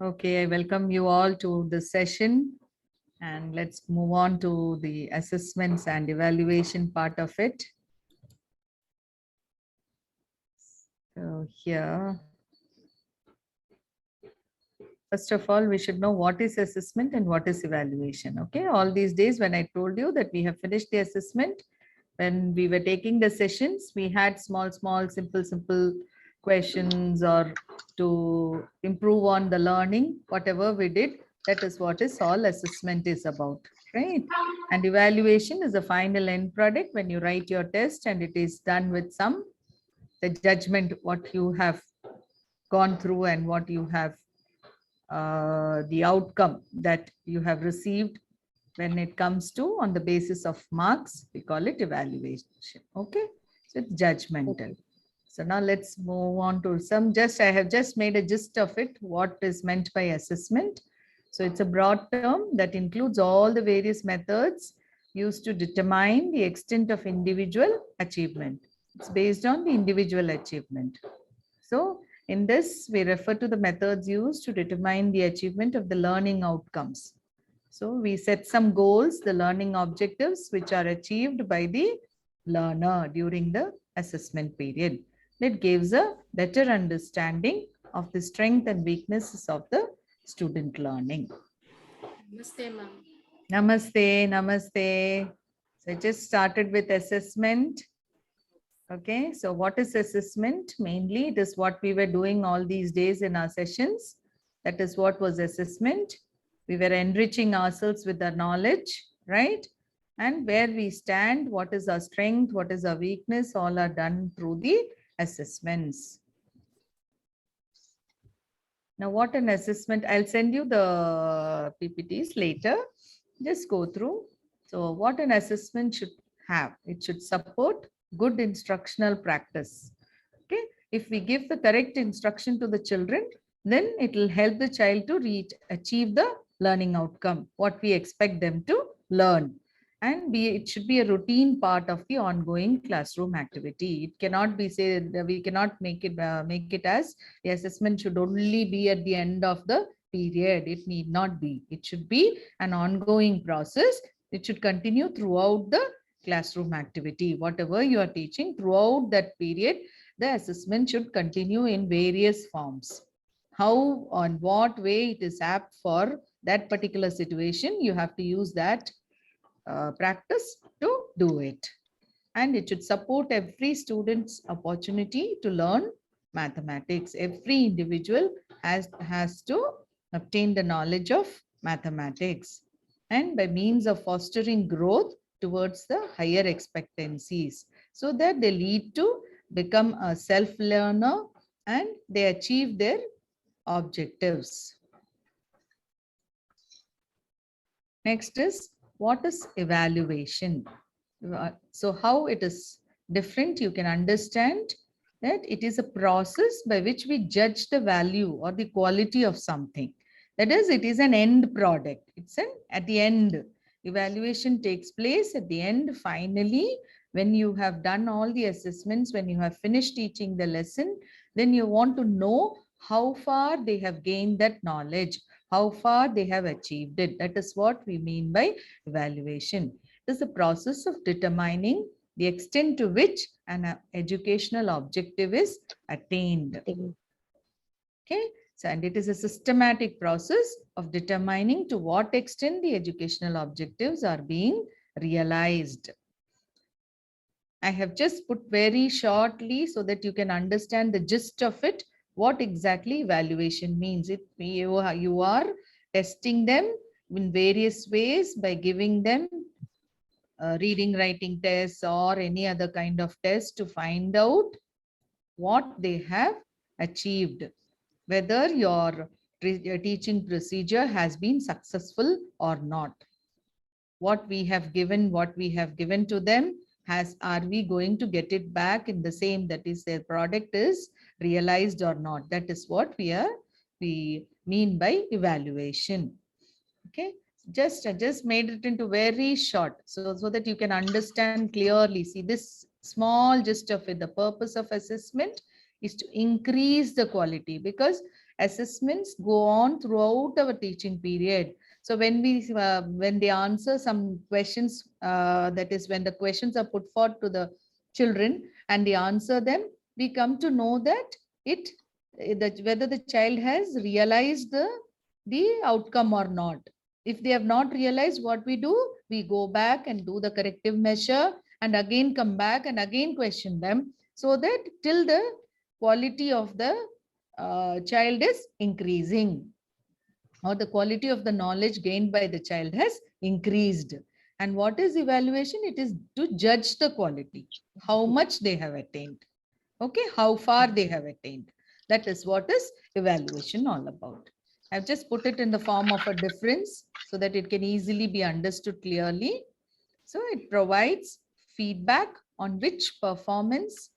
Okay, I welcome you all to this session, and let's move on to the assessments and evaluation part of it. So here, first of all, we should know what is assessment and what is evaluation. Okay, all these days when I told you that we have finished the assessment, when we were taking the sessions, we had small, simple questions or to improve on the learning, whatever we did, that is what is all assessment is about, right? And evaluation is the final end product when you write your test and it is done with some the judgment, what you have gone through and what you have the outcome that you have received when it comes to on the basis of marks, we call it evaluation. Okay, so it's judgmental. So now let's move on to some I have just made a gist of it, what is meant by assessment. So it's a broad term that includes all the various methods used to determine the extent of individual achievement. It's based on the individual achievement. So in this, we refer to the methods used to determine the achievement of the learning outcomes. So we set some goals, the learning objectives, which are achieved by the learner during the assessment period. That gives a better understanding of the strength and weaknesses of the student learning. Namaste, ma'am. Namaste, namaste. So I just started with assessment. Okay, so what is assessment? Mainly, it is what we were doing all these days in our sessions. That is what was assessment. We were enriching ourselves with our knowledge, right? And where we stand, what is our strength, what is our weakness, all are done through the assessments. Now, what an assessment, I'll send you the PPTs later. Just go through. So what an assessment should have, it should support good instructional practice. Okay, if we give the correct instruction to the children, then it will help the child to achieve the learning outcome, what we expect them to learn. And it should be a routine part of the ongoing classroom activity. It cannot be said, we cannot make it as the assessment should only be at the end of the period. It need not be. It should be an ongoing process. It should continue throughout the classroom activity. Whatever you are teaching throughout that period, the assessment should continue in various forms. How, on what way it is apt for that particular situation, you have to use that practice to do it. And it should support every student's opportunity to learn mathematics. Every individual has to obtain the knowledge of mathematics, and by means of fostering growth towards the higher expectancies, so that they lead to become a self-learner and they achieve their objectives. Next is, what is evaluation? So how it is different, you can understand that it is a process by which we judge the value or the quality of something. That is, it is an end product. It's an at the end. Evaluation takes place at the end, finally, when you have done all the assessments, when you have finished teaching the lesson, then you want to know how far they have gained that knowledge, how far they have achieved it. That is what we mean by evaluation. It is a process of determining the extent to which an educational objective is attained. Okay, so and it is a systematic process of determining to what extent the educational objectives are being realized. I have just put very shortly so that you can understand the gist of it, what exactly evaluation means. You are testing them in various ways by giving them reading, writing tests or any other kind of test to find out what they have achieved, whether your teaching procedure has been successful or not. What we have given to them, are we going to get it back in the same, that is, their product is realized or not? That is what we mean by evaluation. Okay, I just made it into very short, so that you can understand clearly. See this small gist of it. The purpose of assessment is to increase the quality, because Assessments go on throughout our teaching period. So when they answer some questions, that is when the questions are put forth to the children and they answer them, we come to know that it that whether the child has realized the outcome or not. If they have not realized, what we do, we go back and do the corrective measure and again come back and again question them, so that till the quality of the child is increasing, or the quality of the knowledge gained by the child has increased. And what is evaluation? It is to judge the quality, how much they have attained, okay, how far they have attained. That is what is evaluation all about. I've just put it in the form of a difference so that it can easily be understood clearly. So it provides feedback on which performance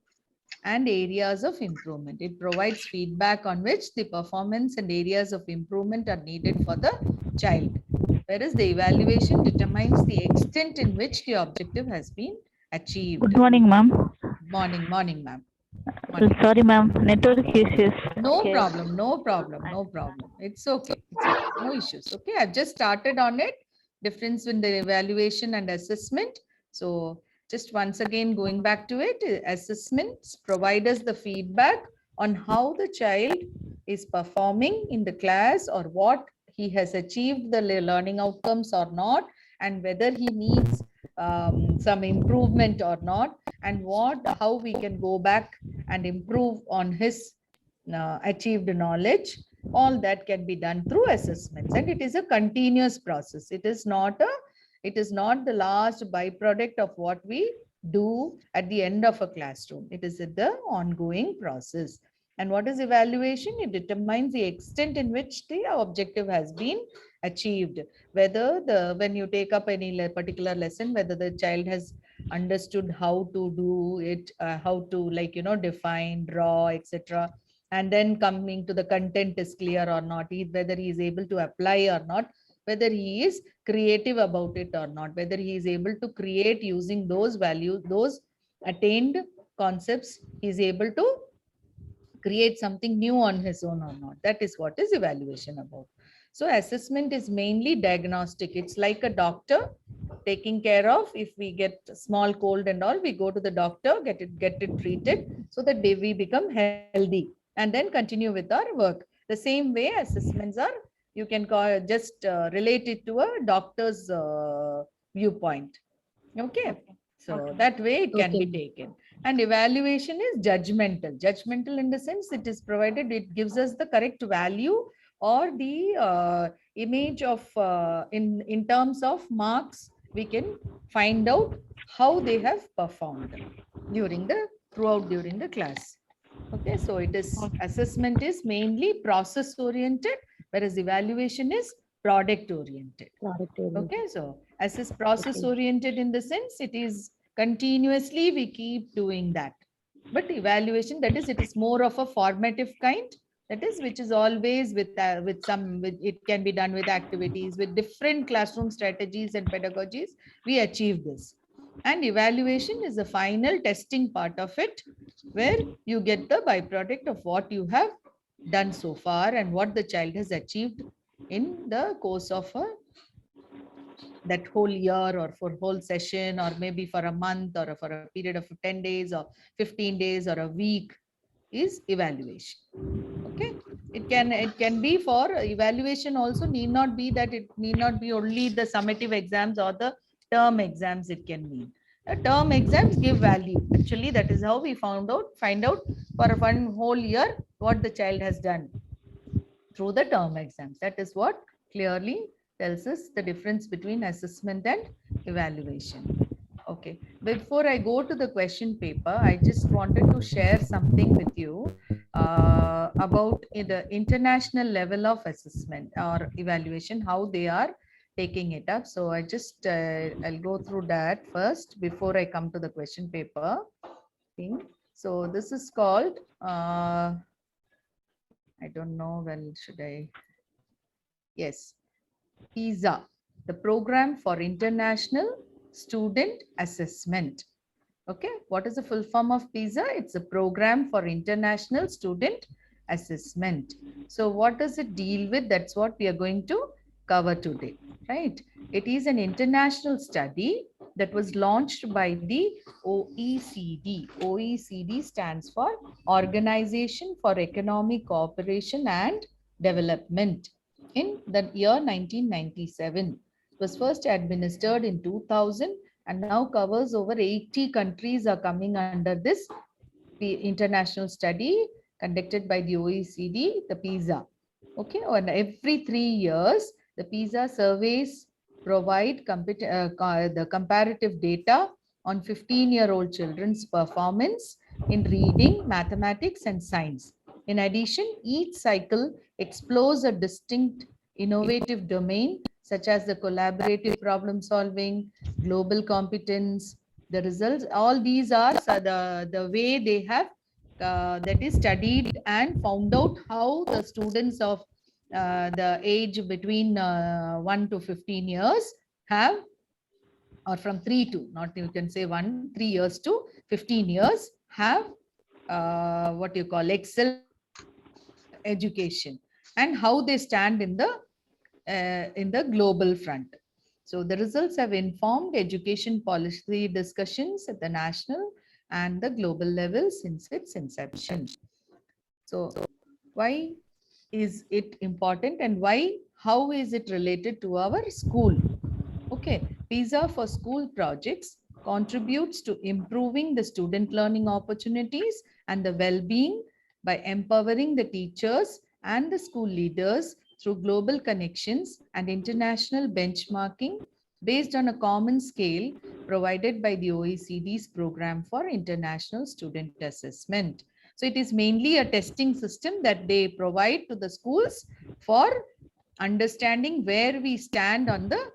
and areas of improvement. It provides feedback on which the performance and areas of improvement are needed for the child. Whereas the evaluation determines the extent in which the objective has been achieved. Good morning, ma'am. Morning, ma'am. Morning. Sorry, ma'am. Network issues. No Okay. problem, no problem, no problem. It's okay. It's okay. No issues. Okay. I've just started on it. Difference in the evaluation and assessment. So just once again, going back to it, assessments provide us the feedback on how the child is performing in the class, or what he has achieved the learning outcomes or not, and whether he needs some improvement or not, and how we can go back and improve on his achieved knowledge. All that can be done through assessments, and it is a continuous process. It is not the last byproduct of what we do at the end of a classroom. It is the ongoing process. And what is evaluation? It determines the extent in which the objective has been achieved. Whether when you take up any particular lesson, whether the child has understood how to do it, how to, like, define, draw, etc. And then coming to the content is clear or not, whether he is able to apply or not, whether he is creative about it or not, whether he is able to create using those values, those attained concepts, he is able to create something new on his own or not. That is what is evaluation about. So assessment is mainly diagnostic. It's like a doctor taking care of, if we get small cold and all, we go to the doctor, get it treated, so that we become healthy and then continue with our work. The same way assessments are, you can just relate it to a doctor's viewpoint. Okay. So that way it can be taken. And evaluation is judgmental. Judgmental in the sense it is provided, it gives us the correct value or the image of, in terms of marks, we can find out how they have performed during the class. Okay, so it is, assessment is mainly process oriented, whereas evaluation is product oriented. Okay, so as is process oriented in the sense, it is continuously we keep doing that. But evaluation, that is, it is more of a formative kind, that is, which is always with it can be done with activities, with different classroom strategies and pedagogies, we achieve this. And evaluation is the final testing part of it, where you get the byproduct of what you have done so far and what the child has achieved in the course of that whole year, or for whole session, or maybe for a month, or for a period of 10 days or 15 days or a week, is evaluation. Okay, it can be for evaluation also, need not be that, it need not be only the summative exams or the term exams. It can mean term exams give value. Actually, that is how we find out for one whole year what the child has done through the term exams. That is what clearly tells us the difference between assessment and evaluation. Okay, before I go to the question paper, I just wanted to share something with you about the international level of assessment or evaluation, how they are taking it up. So I just, I'll go through that first before I come to the question paper thing. So this is called, I don't know, well, should I? Yes, PISA, the Program for International Student Assessment. Okay, what is the full form of PISA? It's a Program for International Student assessment. So what does it deal with? That's what we are going to cover today, right? It is an international study that was launched by the OECD. OECD stands for Organization for Economic Cooperation and Development in the year 1997. It was first administered in 2000 and now covers over 80 countries are coming under this international study conducted by the OECD, the PISA. Okay, and every 3 years, the PISA surveys provide the comparative data on 15-year-old children's performance in reading, mathematics, and science. In addition, each cycle explores a distinct innovative domain such as the collaborative problem solving, global competence, the results. All these are the way they have that is studied and found out how the students of the age between 1 to 15 years have, or from 3 to, not you can say 3 years to 15 years, have what you call excelled education, and how they stand in the global front. So the results have informed education policy discussions at the national and the global level since its inception. So why is it important and how is it related to our school? Okay, PISA for school projects contributes to improving the student learning opportunities and the well-being by empowering the teachers and the school leaders through global connections and international benchmarking based on a common scale provided by the OECD's program for international student assessment. So it is mainly a testing system that they provide to the schools for understanding where we stand on the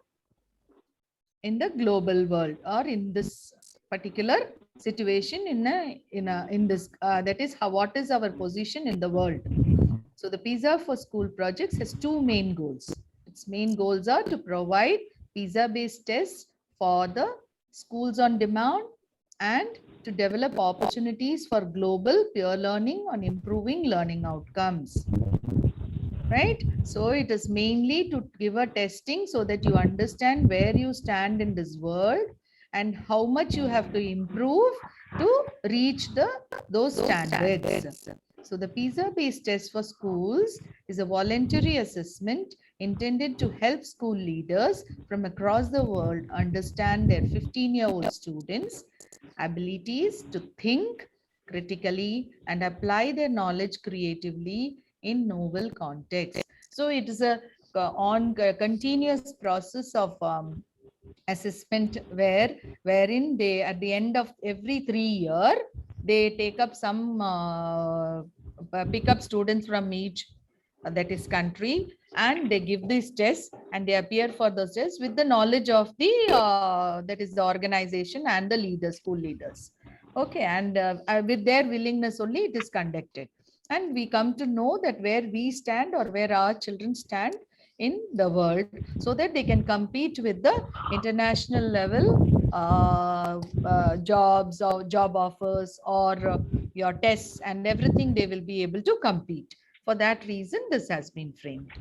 in the global world, or in this particular situation in this that is how what is our position in the world. So the PISA for school projects has two main goals. Its main goals are to provide PISA based tests for the schools on demand and to develop opportunities for global peer learning on improving learning outcomes, right? So it is mainly to give a testing so that you understand where you stand in this world and how much you have to improve to reach those standards. So the PISA based test for schools is a voluntary assessment intended to help school leaders from across the world understand their 15-year-old students abilities to think critically and apply their knowledge creatively in novel contexts. So it is a continuous process of assessment wherein they at the end of every 3 year they take up some pick up students from each that is country, and they give these tests and they appear for those tests with the knowledge of the that is the organization and the leaders, school leaders. Okay, and with their willingness only it is conducted, and we come to know that where we stand or where our children stand in the world, so that they can compete with the international level jobs or job offers or your tests and everything. They will be able to compete. For that reason this has been framed.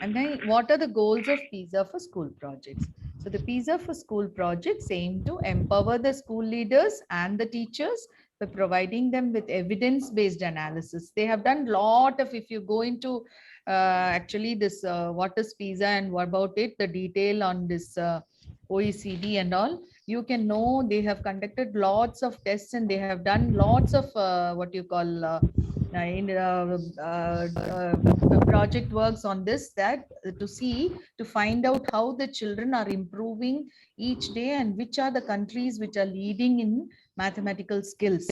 And then what are the goals of PISA for school projects? So the PISA for school projects aim to empower the school leaders and the teachers by providing them with evidence-based analysis. They have done lot of, if you go into actually this, what is PISA and what about it, the detail on this OECD and all, you can know they have conducted lots of tests and they have done lots of what you call in project works on this, that to see, to find out how the children are improving each day and which are the countries which are leading in mathematical skills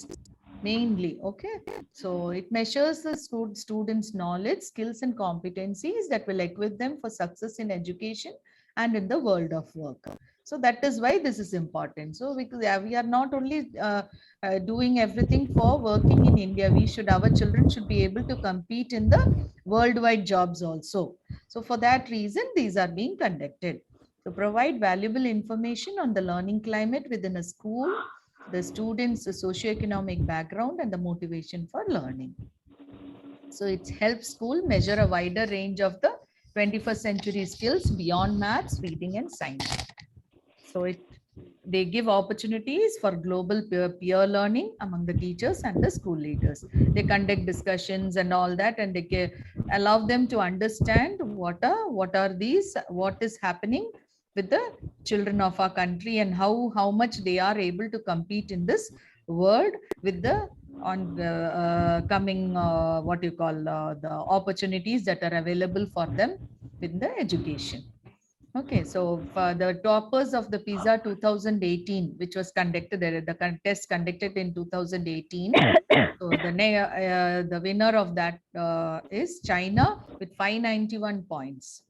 mainly. Okay, so it measures the students knowledge, skills and competencies that will equip them for success in education and in the world of work. So that is why this is important. So we are not only doing everything for working in India. We should, our children should be able to compete in the worldwide jobs also. So for that reason these are being conducted to provide valuable information on the learning climate within a school, the students' socioeconomic background and the motivation for learning. So it helps school measure a wider range of the 21st century skills beyond maths, reading, and science. So they give opportunities for global peer learning among the teachers and the school leaders. They conduct discussions and all that, and they allow them to understand what is happening with the children of our country, and how much they are able to compete in this world with the coming what you call the opportunities that are available for them with the education. Okay, so for the toppers of the PISA 2018, which was conducted, the contest conducted in 2018. So the winner of that is China with 591 points.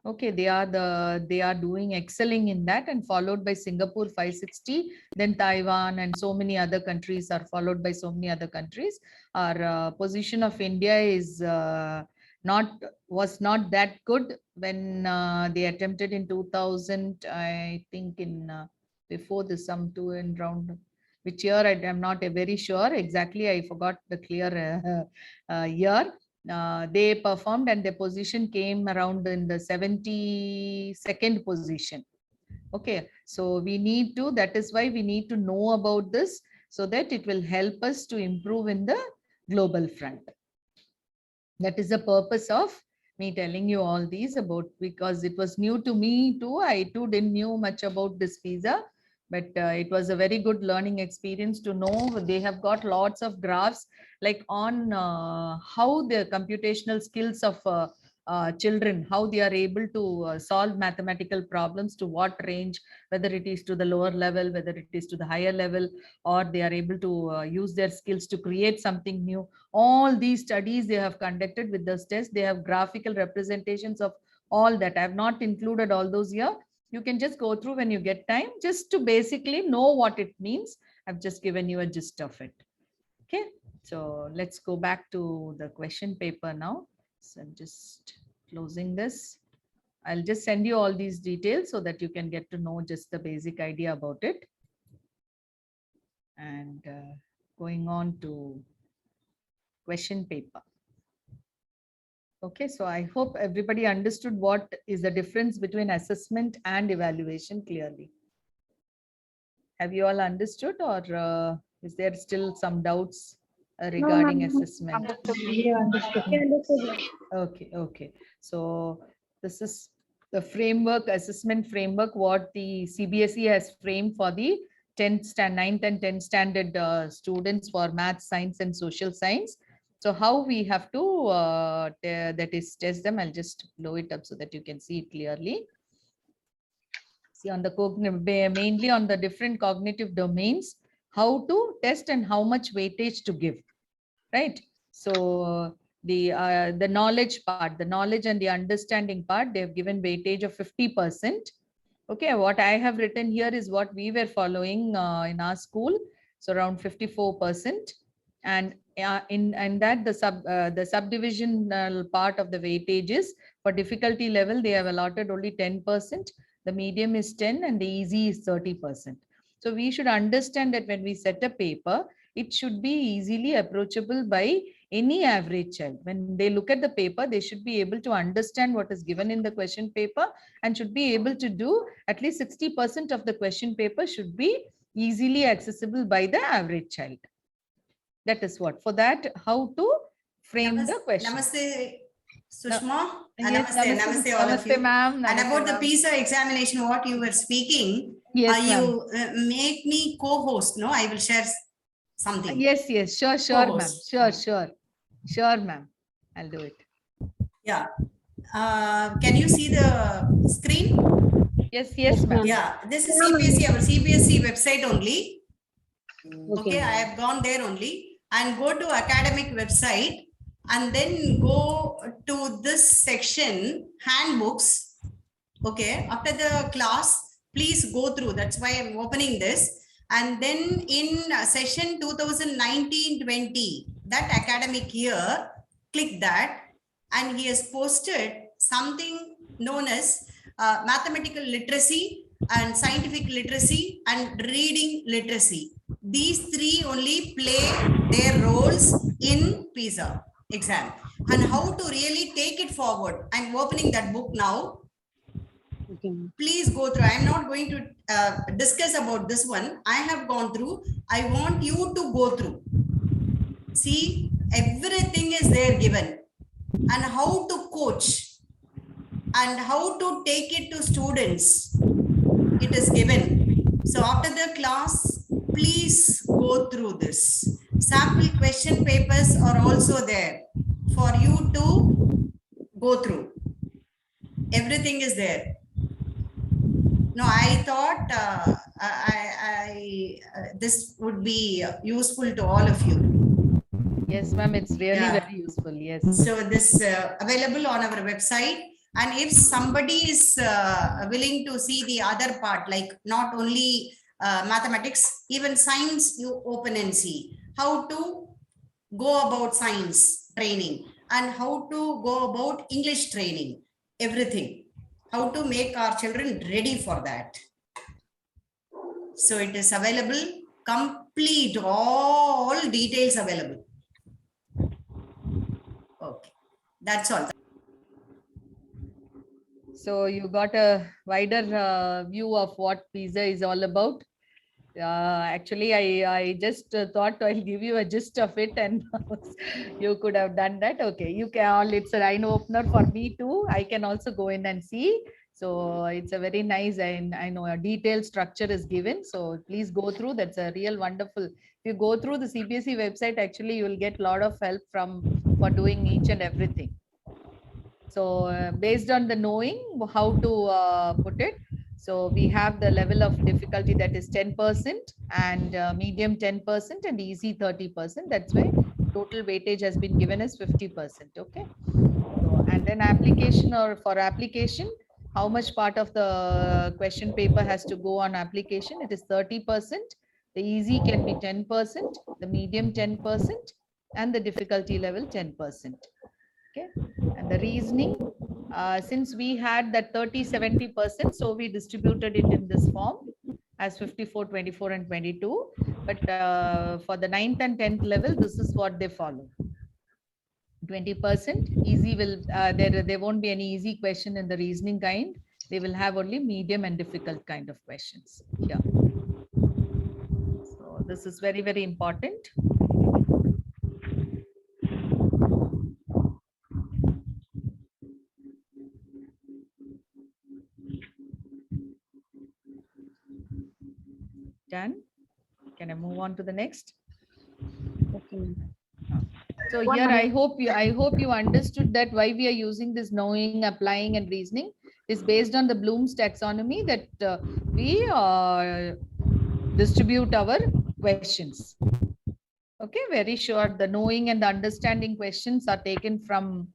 Okay, they are doing excelling in that, and followed by Singapore 560, then Taiwan, and so many other countries are followed by so many other countries. Our position of India is was not that good when they attempted in 2000. I think in before this some two and round. Which year I am not very sure exactly. I forgot the clear year. They performed, and their position came around in the 72nd position. Okay, so we need to, that is why we need to know about this, so that it will help us to improve in the global front. That is the purpose of me telling you all these about, because it was new to me too. I too didn't knew much about this PISA, but it was a very good learning experience to know. They have got lots of graphs like on how the computational skills of children, how they are able to solve mathematical problems, to what range, whether it is to the lower level, whether it is to the higher level, or they are able to use their skills to create something new. All these studies they have conducted with this test. They have graphical representations of all that. I have not included all those here. You can just go through when you get time, just to basically know what it means. I've just given you a gist of it. Okay, so let's go back to the question paper now. So I'm just closing this. I'll just send you all these details so that you can get to know just the basic idea about it. And going on to question paper. Okay, so I hope everybody understood what is the difference between assessment and evaluation clearly. Have you all understood, or is there still some doubts regarding assessment? Okay, okay. So this is the framework, assessment framework, what the CBSE has framed for the 9th and 10th standard students for math, science, and social science. So how we have to that is test them. I'll just blow it up so that you can see it clearly. See on the mainly on the different cognitive domains, how to test and how much weightage to give, right? So the knowledge part, the knowledge and the understanding part, they have given weightage of 50%. Okay, what I have written here is what we were following in our school, so around 54%. And in that the subdivisional part of the weightages for difficulty level, they have allotted only 10%. The medium is 10 and the easy is 30%. So we should understand that when we set a paper, it should be easily approachable by any average child. When they look at the paper, they should be able to understand what is given in the question paper, and should be able to do at least 60% of the question paper should be easily accessible by the average child. That is what. For that, how to frame the question. Namaste, Sushma. Yes, Namaste, all of you. Ma'am. And about the PISA examination, what you were speaking, yes, you make me co-host, no? I will share something. Yes, yes, sure, ma'am. Sure, ma'am. I'll do it. Yeah. Can you see the screen? Yes, ma'am. Yeah, this is CBSE, our CBSE website only. Okay, I have gone there only. And go to academic website, and then go to this section, handbooks. Okay, after the class, please go through. That's why I'm opening this. And then in session 2019-20, that academic year, click that. And he has posted something known as mathematical literacy and scientific literacy and reading literacy. These three only play their roles in PISA exam. and how to really take it forward. I'm opening that book now. Okay, ma'am. Please go through. I'm not going to discuss about this one. I have gone through. I want you to go through. See, everything is there given, and how to coach and how to take it to students. It is given. So after the class, please go through this. Sample question papers are also there for you to go through. Everything is there. No, I thought this would be useful to all of you. Yes, ma'am, it's really Yeah. very useful. Yes. So this available on our website. And if somebody is willing to see the other part, like not only mathematics, even science, you open and see how to go about science training and how to go about English training, everything, how to make our children ready for that. So it is available, complete, all details available. Okay, that's all. So you got a wider view of what PISA is all about. Actually, I just thought I'll give you a gist of it, and you could have done that. Okay, you can all. It's an eye opener for me too. I can also go in and see. So it's a very nice, and I know a detailed structure is given. So please go through. That's a real wonderful. If you go through the CBSE website, actually you will get a lot of help for doing each and everything. So based on the knowing how to put it, so we have the level of difficulty that is 10% and medium 10% and easy 30%. That's why total weightage has been given as 50%. Okay. So, and then application, or for application, how much part of the question paper has to go on application? It is 30%. The easy can be 10%, the medium 10%, and the difficulty level 10%. Okay. And the reasoning, since we had that 30-70%, so we distributed it in this form as 54, 24, and 22. But for the 9th and 10th level, this is what they follow. 20% easy will, there won't be any easy question in the reasoning kind. They will have only medium and difficult kind of questions here. So this is very, very important. Done. Can I move on to the next? Okay, ma'am. So One here minute. I hope you understood that why we are using this knowing, applying, and reasoning is based on the Bloom's taxonomy, that we distribute our questions. Okay, very sure. The knowing and the understanding questions are taken from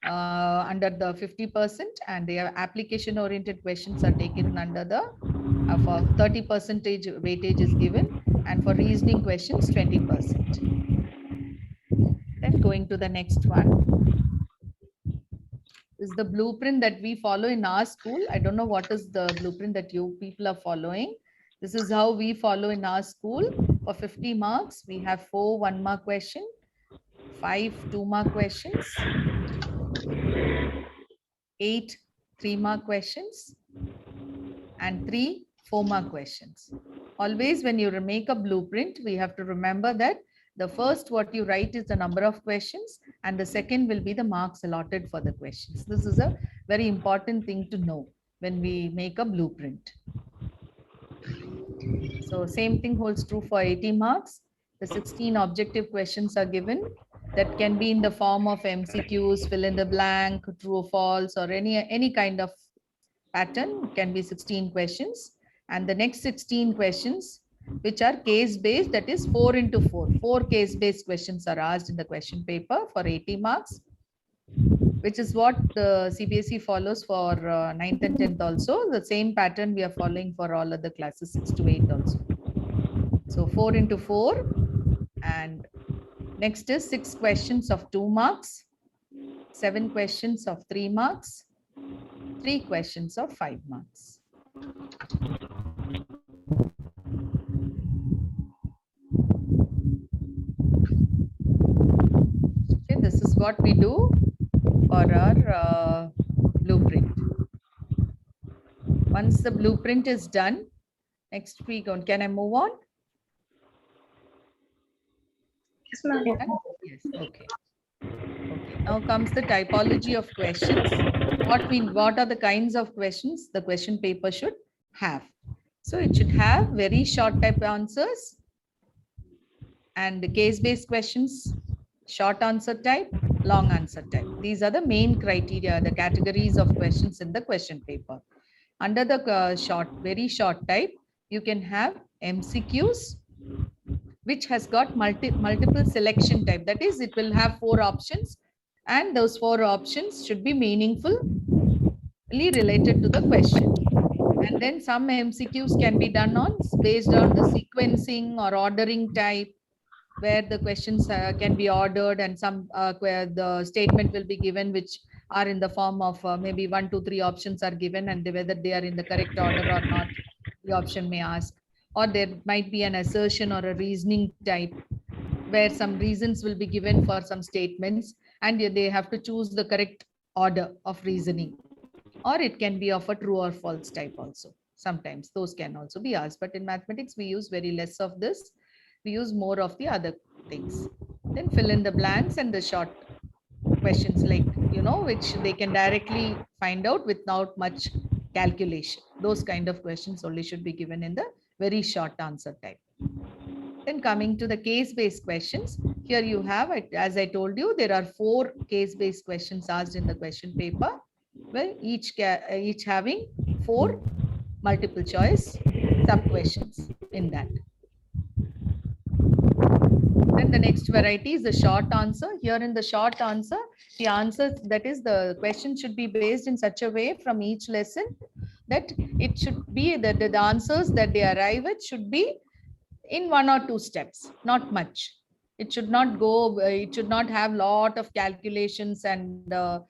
under the 50%, and the application oriented questions are taken under the for 30% weightage is given, and for reasoning questions 20%. Then going to the next one is the blueprint that we follow in our school. I don't know what is the blueprint that you people are following. This is how we follow in our school. For 50 marks, we have 4 1-mark question, 5 2-mark questions, 8 3-mark questions, and 3 4-mark questions. Always when you make a blueprint, we have to remember that the first what you write is the number of questions, and the second will be the marks allotted for the questions. This is a very important thing to know when we make a blueprint. So same thing holds true for 80 marks. The 16 objective questions are given that can be in the form of MCQs, fill in the blank, true or false, or any kind of pattern. It can be 16 questions. And the next 16 questions, which are case-based, that is 4 into 4. 4 case-based questions are asked in the question paper for 80 marks, which is what the CBSE follows for 9th and 10th also. The same pattern we are following for all other classes 6 to 8 also. So 4 into 4. And next is 6 questions of 2 marks, 7 questions of 3 marks, 3 questions of 5 marks. Okay, this is what what we do for our blueprint. Once the blueprint is done, next week on, can I move on? Yes, ma'am. Yes, okay. Okay, now comes the typology of questions. What are the kinds of questions the question paper should have? So it should have very short type answers and case-based questions, short answer type, long answer type. These are the main criteria, the categories of questions in the question paper. Under the very short type, you can have MCQs, which has got multiple selection type. That is, it will have 4 options, and those 4 options should be meaningfully related to the question. And then some MCQs can be done on based on the sequencing or ordering type, where the questions can be ordered, and some where the statement will be given, which are in the form of maybe 1, 2, 3 options are given, and whether they are in the correct order or not, the option may ask. Or there might be an assertion or a reasoning type, where some reasons will be given for some statements, and they have to choose the correct order of reasoning. Or it can be of a true or false type also. Sometimes those can also be asked, but in mathematics we use very less of this. We use more of the other things. Then fill in the blanks and the short questions, like, which they can directly find out without much calculation. Those kind of questions only should be given in the very short answer type. Then coming to the case-based questions, here you have, as I told you, there are 4 case-based questions asked in the question paper, well, each having 4 multiple choice sub questions in that. Then the next variety is the short answer. Here in the short answer, the answer, that is, the question should be based in such a way from each lesson that it should be that the answers that they arrive at should be in 1 or 2 steps, not much. It should not go, it should not have lot of calculations and, a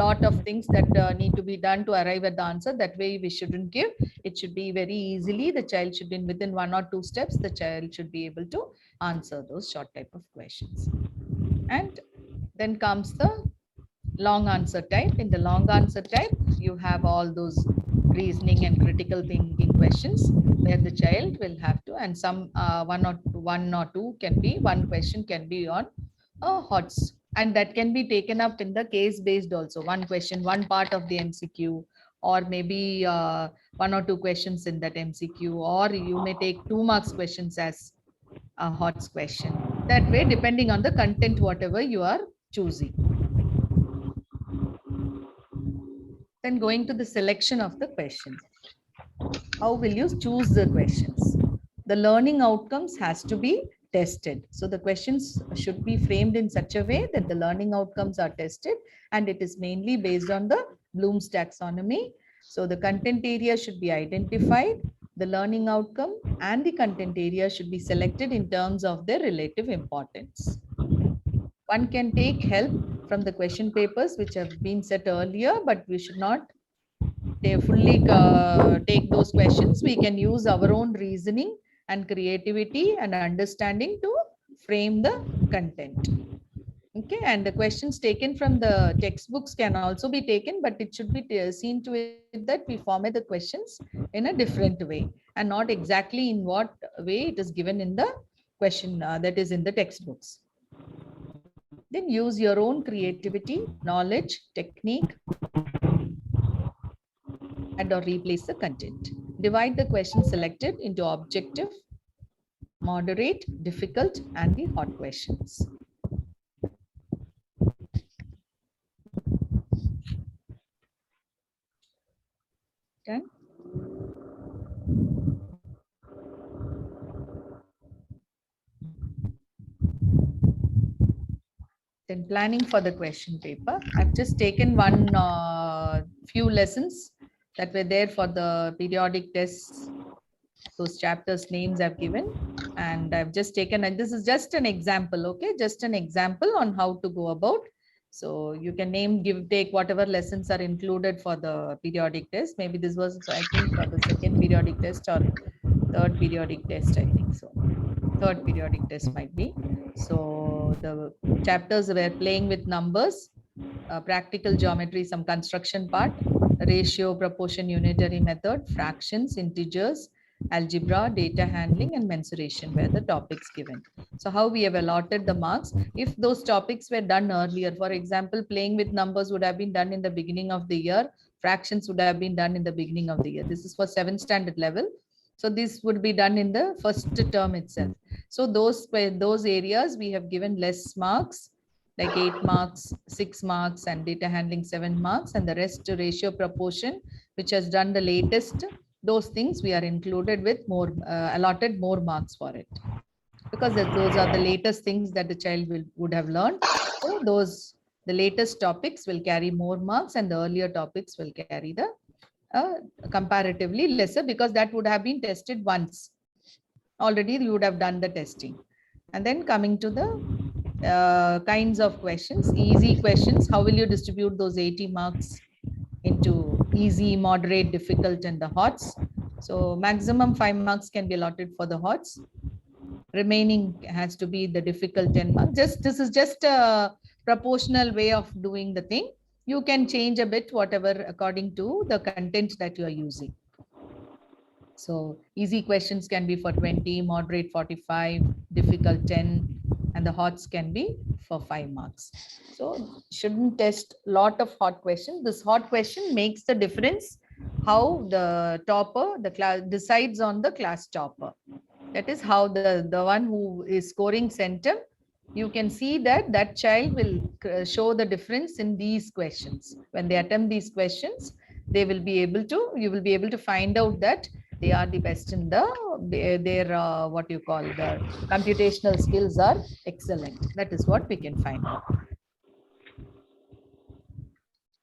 lot of things that need to be done to arrive at the answer. That way we shouldn't give. It should be very easily, the child should be within 1 or 2 steps, the child should be able to answer those short type of questions. And then comes the long answer type. In the long answer type, you have all those reasoning and critical thinking questions, where the child will have to, and some one or two can be, one question can be on HOTS, and that can be taken up in the case based also. One question, one part of the MCQ, or maybe 1 or 2 questions in that MCQ, or you may take 2 marks questions as a HOTS question. That way, depending on the content, whatever you are choosing. Then going to the selection of the questions. How will you choose the questions? The learning outcomes has to be tested. So the questions should be framed in such a way that the learning outcomes are tested, and it is mainly based on the Bloom's taxonomy. So the content area should be identified, the learning outcome and the content area should be selected in terms of their relative importance. One can take help from the question papers which have been set earlier, but we should not fully take those questions. We can use our own reasoning and creativity and understanding to frame the content. Okay, and the questions taken from the textbooks can also be taken, but it should be seen to it that we format the questions in a different way and not exactly in what way it is given in the question that is in the textbooks. Then use your own creativity, knowledge, technique, and or replace the content. Divide the question selected into objective, moderate, difficult, and the hot questions. Done? Then planning for the question paper. I've just taken one few lessons that were there for the periodic tests. Those chapters names I've given, and I've just taken, and this is just an example, okay? Just an example on how to go about. So you can take whatever lessons are included for the periodic test. Maybe this was, I think, for the second periodic test or third periodic test, I think so. Third periodic test might be. So So the chapters were playing with numbers, practical geometry, some construction part, ratio, proportion, unitary method, fractions, integers, algebra, data handling, and mensuration were the topics given. So how we have allotted the marks. If those topics were done earlier, for example, playing with numbers would have been done in the beginning of the year, fractions would have been done in the beginning of the year. This is for 7th standard level. So this would be done in the first term itself. So those areas we have given less marks, like 8 marks, 6 marks, and data handling 7 marks, and the rest ratio, proportion, which has done the latest, those things we are included with more, allotted more marks for it, because those are the latest things that the child would have learned. So the latest topics will carry more marks, and the earlier topics will carry the comparatively lesser, because that would have been tested once. Already you would have done the testing. And then coming to the kinds of questions, easy questions, how will you distribute those 80 marks into easy, moderate, difficult, and the HOTS? So maximum 5 marks can be allotted for the HOTS. Remaining has to be the difficult 10 marks. This is just a proportional way of doing the thing. You can change a bit, whatever, according to the content that you are using. So easy questions can be for 20, moderate 45, difficult 10, and the HOTS can be for 5 marks. So shouldn't test lot of hot questions. This hot question makes the difference how the topper, the class decides on the class topper. That is how the one who is scoring center, you can see that that child will show the difference in these questions. When they attempt these questions, they will be able to, you will be able to find out that they are the best in their what you call, the computational skills are excellent. That is what we can find out.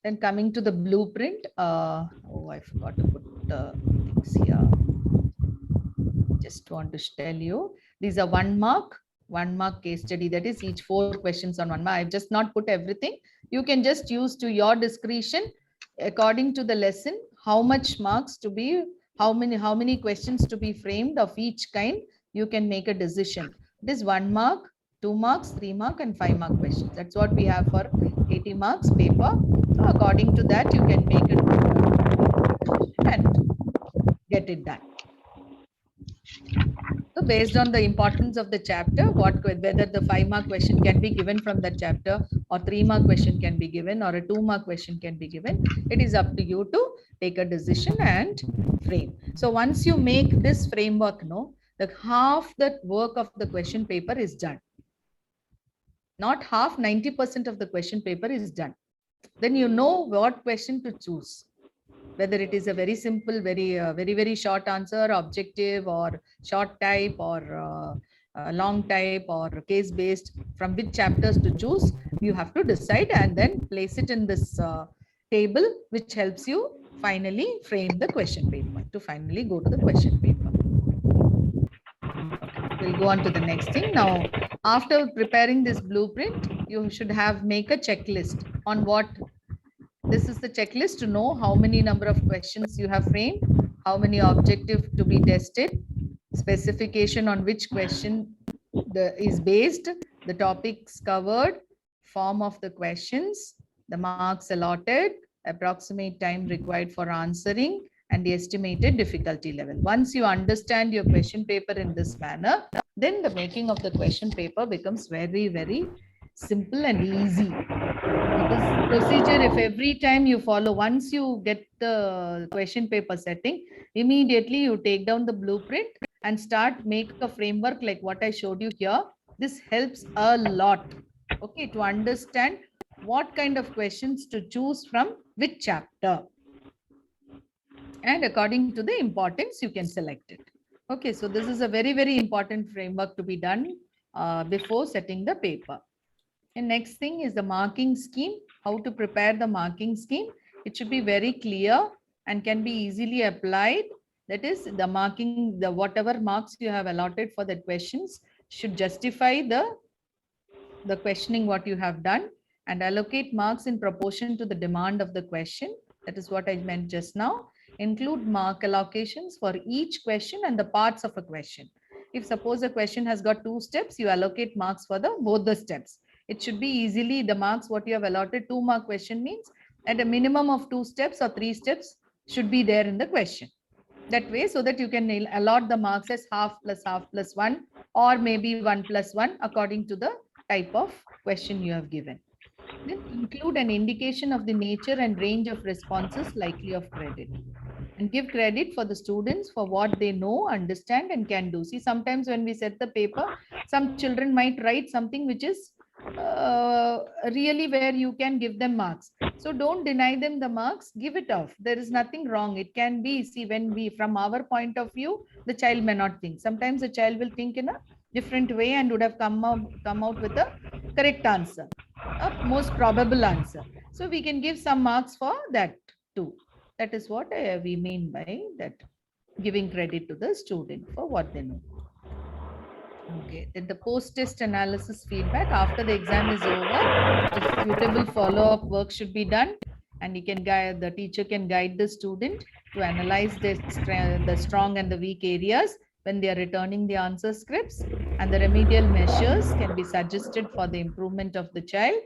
Then coming to the blueprint, oh, I forgot to put things here. Just want to tell you, these are 1 mark case study. That is each 4 questions on 1 mark. I've just not put everything. You can just use to your discretion according to the lesson, how much marks to be, how many questions to be framed of each kind. You can make a decision. This 1 mark, 2 marks, 3 mark, and 5 mark questions. That's what we have for 80 marks paper. So according to that, you can make it and get it done. So based on the importance of the chapter, whether the 5 mark question can be given from that chapter, or 3 mark question can be given, or a 2 mark question can be given, it is up to you to take a decision and frame. So once you make this framework, the half the work of the question paper is done. Not half, 90% of the question paper is done. Then you know what question to choose, whether it is a very simple, very short answer, objective, or short type, or long type, or case based, from which chapters to choose. You have to decide and then place it in this table, which helps you finally frame the question paper, to finally go to the question paper. We'll go on to the next thing. Now, after preparing this blueprint, you should make a checklist on what. This is the checklist to know how many number of questions you have framed, how many objective to be tested, specification on which question is based, the topics covered, form of the questions, the marks allotted, approximate time required for answering, and the estimated difficulty level. Once you understand your question paper in this manner, then the making of the question paper becomes very simple and easy. This procedure, if every time you follow, once you get the question paper setting, immediately you take down the blueprint and make a framework like what I showed you here. This helps a lot, okay, to understand what kind of questions to choose from which chapter. And according to the importance, you can select it. Okay, so this is a very important framework to be done before setting the paper. And next thing is the marking scheme. How to prepare the marking scheme. It should be very clear and can be easily applied. That is, the marking, whatever marks you have allotted for the questions should justify the questioning what you have done, and allocate marks in proportion to the demand of the question. That is what I meant just now. Include mark allocations for each question and the parts of a question. If suppose a question has got 2 steps, you allocate marks for the both the steps. It should be easily the marks what you have allotted. 2-mark question means at a minimum of 2 steps or 3 steps should be there in the question. That way, so that you can allot the marks as half plus 1, or maybe 1 plus 1 according to the type of question you have given. Then include an indication of the nature and range of responses likely of credit, and give credit for the students for what they know, understand, and can do. See, sometimes when we set the paper, some children might write something which is really where you can give them marks. So don't deny them the marks, give it off. There is nothing wrong. It can be, see, when we, from our point of view, the child may not think. Sometimes the child will think in a different way and would have come out with a correct answer, a most probable answer. So we can give some marks for that too. That is what we mean by that, giving credit to the student for what they know. Okay, then the post-test analysis feedback after the exam is over, a suitable follow-up work should be done, and the teacher can guide the student to analyze the strong and the weak areas when they are returning the answer scripts, and the remedial measures can be suggested for the improvement of the child.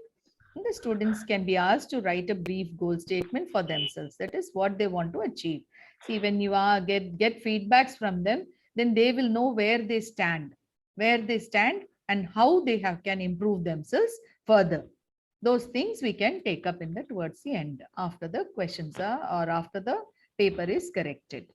And the students can be asked to write a brief goal statement for themselves. That is what they want to achieve. See, when you get feedbacks from them, then they will know where they stand and how they can improve themselves further. Those things we can take up in towards the end, after the questions are, or after the paper is corrected.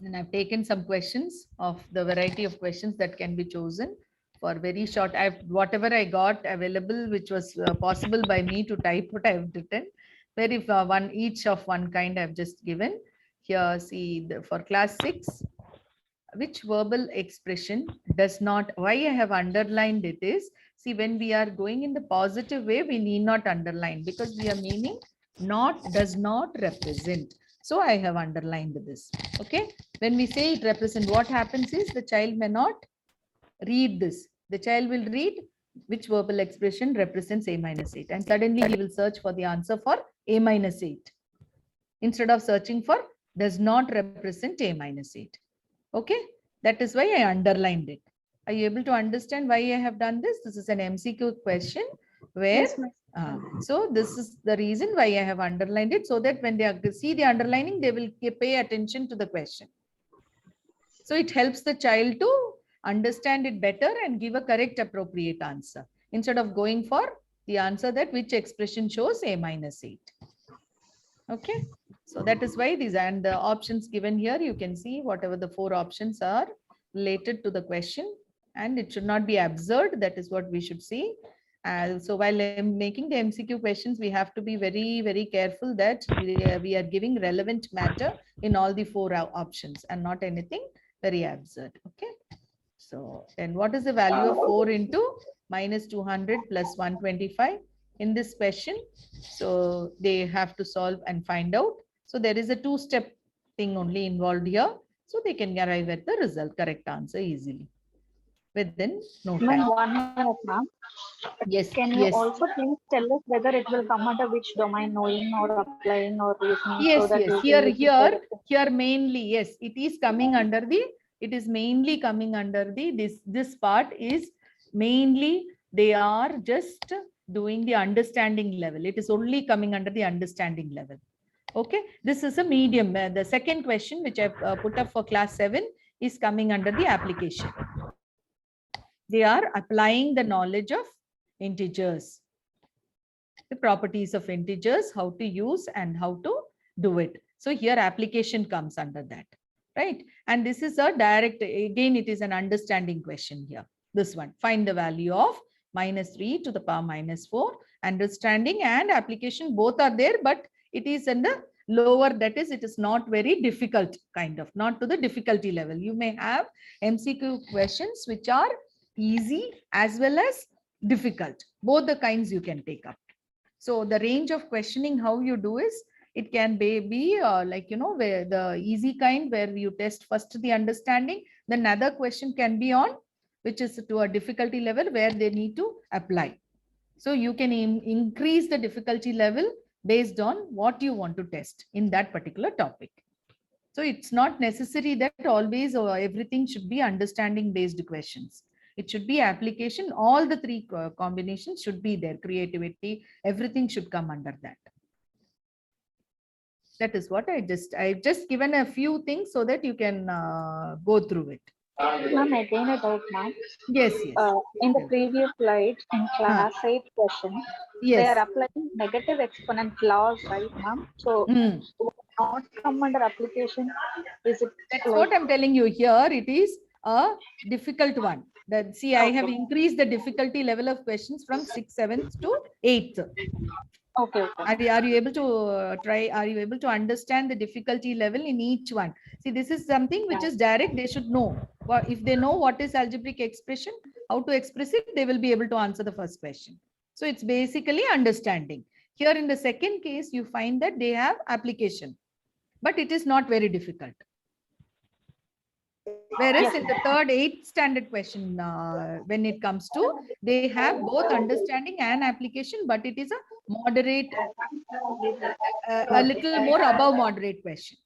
And I've taken some questions of the variety of questions that can be chosen for very short. Whatever I got available, which was possible by me to type what I've written. Very each of one kind I've just given. Here, see, for class 6, which verbal expression does not, why I have underlined it is, see, when we are going in the positive way, we need not underline, because we are meaning does not represent. So I have underlined this. Okay. When we say it represent, what happens is the child may not read this. The child will read which verbal expression represents a minus 8, and suddenly he will search for the answer for a minus 8 instead of searching for does not represent a minus 8. Okay, that is why I underlined it. Are you able to understand why I have done this? This is an MCQ question where, Yes, ma'am. so this is the reason why I have underlined it, so that when they see the underlining, they will pay attention to the question. So it helps the child to understand it better and give a correct appropriate answer, instead of going for the answer that which expression shows a minus 8. Okay. So that is why these, and the options given here, you can see whatever the 4 options are related to the question, and it should not be absurd. That is what we should see. So while making the MCQ questions, we have to be very, very careful that we are giving relevant matter in all the 4 options and not anything very absurd. Okay. So then what is the value of 4 into minus 200 plus 125 in this question? So they have to solve and find out. So there is a 2-step thing only involved here. So they can arrive at the result, correct answer easily within no Ma'am, time. 1 minute, ma'am. Yes, Can you yes. also please tell us whether it will come under which domain, knowing or applying or reasoning? Yes, so that yes. Here mainly, yes, it is coming under the, it is mainly coming under the, this part is mainly, they are just doing the understanding level. It is only coming under the understanding level. Okay. This is a medium. The second question, which I put up for class 7, is coming under the application. They are applying the knowledge of integers, the properties of integers, how to use and how to do it. So here application comes under that, right? And this is a direct, again, it is an understanding question here. This one, find the value of minus 3 to the power minus 4. Understanding and application both are there, but it is in the lower, that is, it is not very difficult, kind of, not to the difficulty level. You may have MCQ questions which are easy as well as difficult. Both the kinds you can take up. So the range of questioning, how you do is, it can be like, where the easy kind, where you test first the understanding, then another question can be on, which is to a difficulty level where they need to apply. So you can increase the difficulty level based on what you want to test in that particular topic. So it's not necessary that always everything should be understanding based questions. It should be application. All the three combinations should be there. Creativity, everything should come under that. That is what I've just given a few things so that you can go through it. Ma'am, again a doubt, ma'am. Yes, yes. In the previous slide, in class 8 question, they are Yes. applying negative exponent laws, right, ma'am? So, Mm. would it not come under application? Is it That's like, what I'm telling you here. It is a difficult one. That see, I have Okay. increased the difficulty level of questions from 6th, 7th to 8th. okay, okay. Are you able to are you able to understand the difficulty level in each one? See, this is something which is direct. They should know. If they know what is algebraic expression, how to express it, they will be able to answer the first question. So it's basically understanding. Here in the second case, you find that they have application, but it is not very difficult. Whereas Yes, in the third, 8th standard question, when it comes to, they have both understanding and application, but it is a moderate, a little more above moderate question.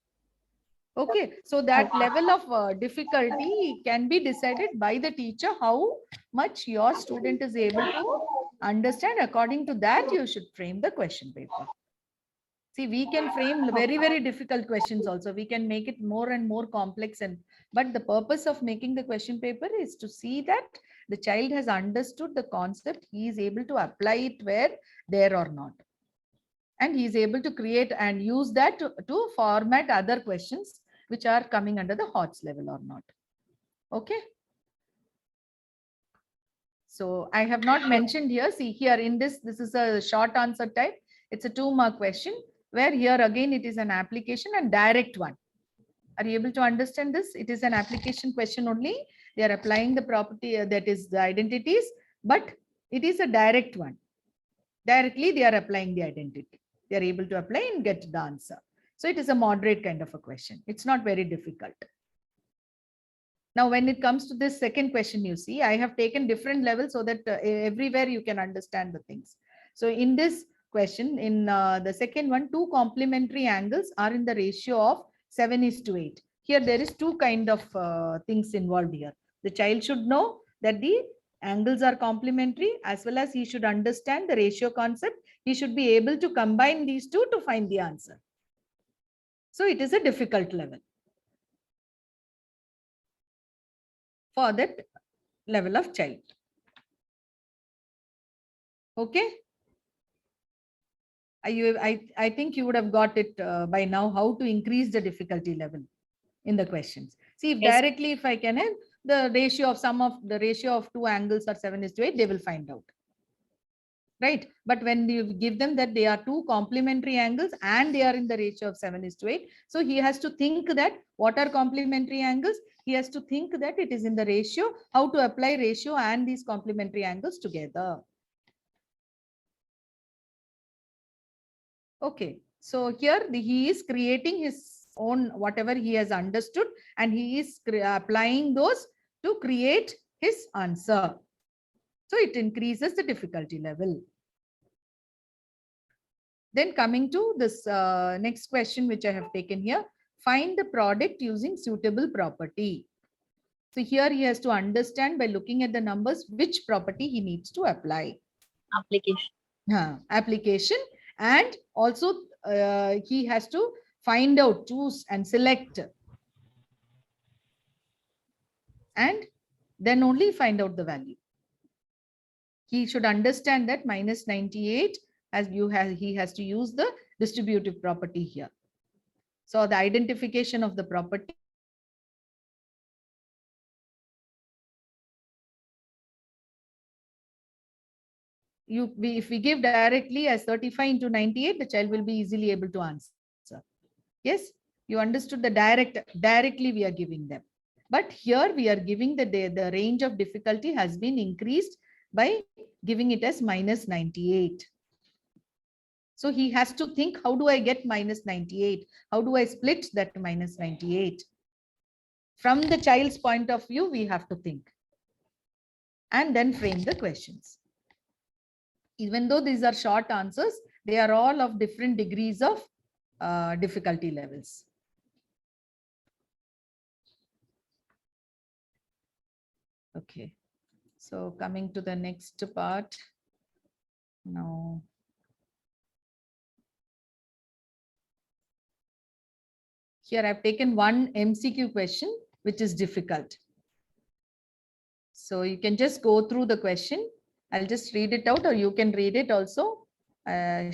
Okay, so that level of difficulty can be decided by the teacher how much your student is able to understand. According to that, you should frame the question paper. See, we can frame very, very difficult questions also. We can make it more and more complex. But the purpose of making the question paper is to see that the child has understood the concept. He is able to apply it where, there or not. And he is able to create and use that to format other questions which are coming under the HOTS level or not. Okay. So I have not mentioned here. See here in this is a short answer type. It's a 2-mark question where here again it is an application and direct one. Are you able to understand this? It is an application question only. They are applying the property that is the identities, but it is a direct one. Directly they are applying the identity. They are able to apply and get the answer. So it is a moderate kind of a question. It's not very difficult. Now, when it comes to this second question, you see, I have taken different levels so that everywhere you can understand the things. So in this question, in the second one, 2 complementary angles are in the ratio of 7:8. Here, there is 2 kind of things involved here. The child should know that the angles are complementary, as well as he should understand the ratio concept. He should be able to combine these 2 to find the answer. So it is a difficult level for that level of child. Okay. I think you would have got it by now, how to increase the difficulty level in the questions. See, if Yes. directly, if I can have the ratio of the ratio of 2 angles or 7:8, they will find out. Right. But when you give them that they are 2 complementary angles and they are in the ratio of 7:8, so he has to think that what are complementary angles? He has to think that it is in the ratio, how to apply ratio and these complementary angles together. Okay, so here he is creating his own whatever he has understood and he is applying those to create his answer. So it increases the difficulty level. Then coming to this next question which I have taken here, find the product using suitable property. So here he has to understand by looking at the numbers which property he needs to apply. Application. Application, and also he has to find out, choose and select, and then only find out the value. He should understand that minus 98 he has to use the distributive property here. So the identification of the property, if we give directly as 35 into 98, the child will be easily able to answer. Yes, you understood the directly we are giving them. But here we are giving the range of difficulty has been increased by giving it as minus 98. So he has to think, how do I get minus 98? How do I split that minus 98? From the child's point of view, we have to think and then frame the questions. Even though these are short answers, they are all of different degrees of difficulty levels. Okay. So coming to the next part. Now. Here I've taken one MCQ question, which is difficult. So you can just go through the question. I'll just read it out, or you can read it also. I'm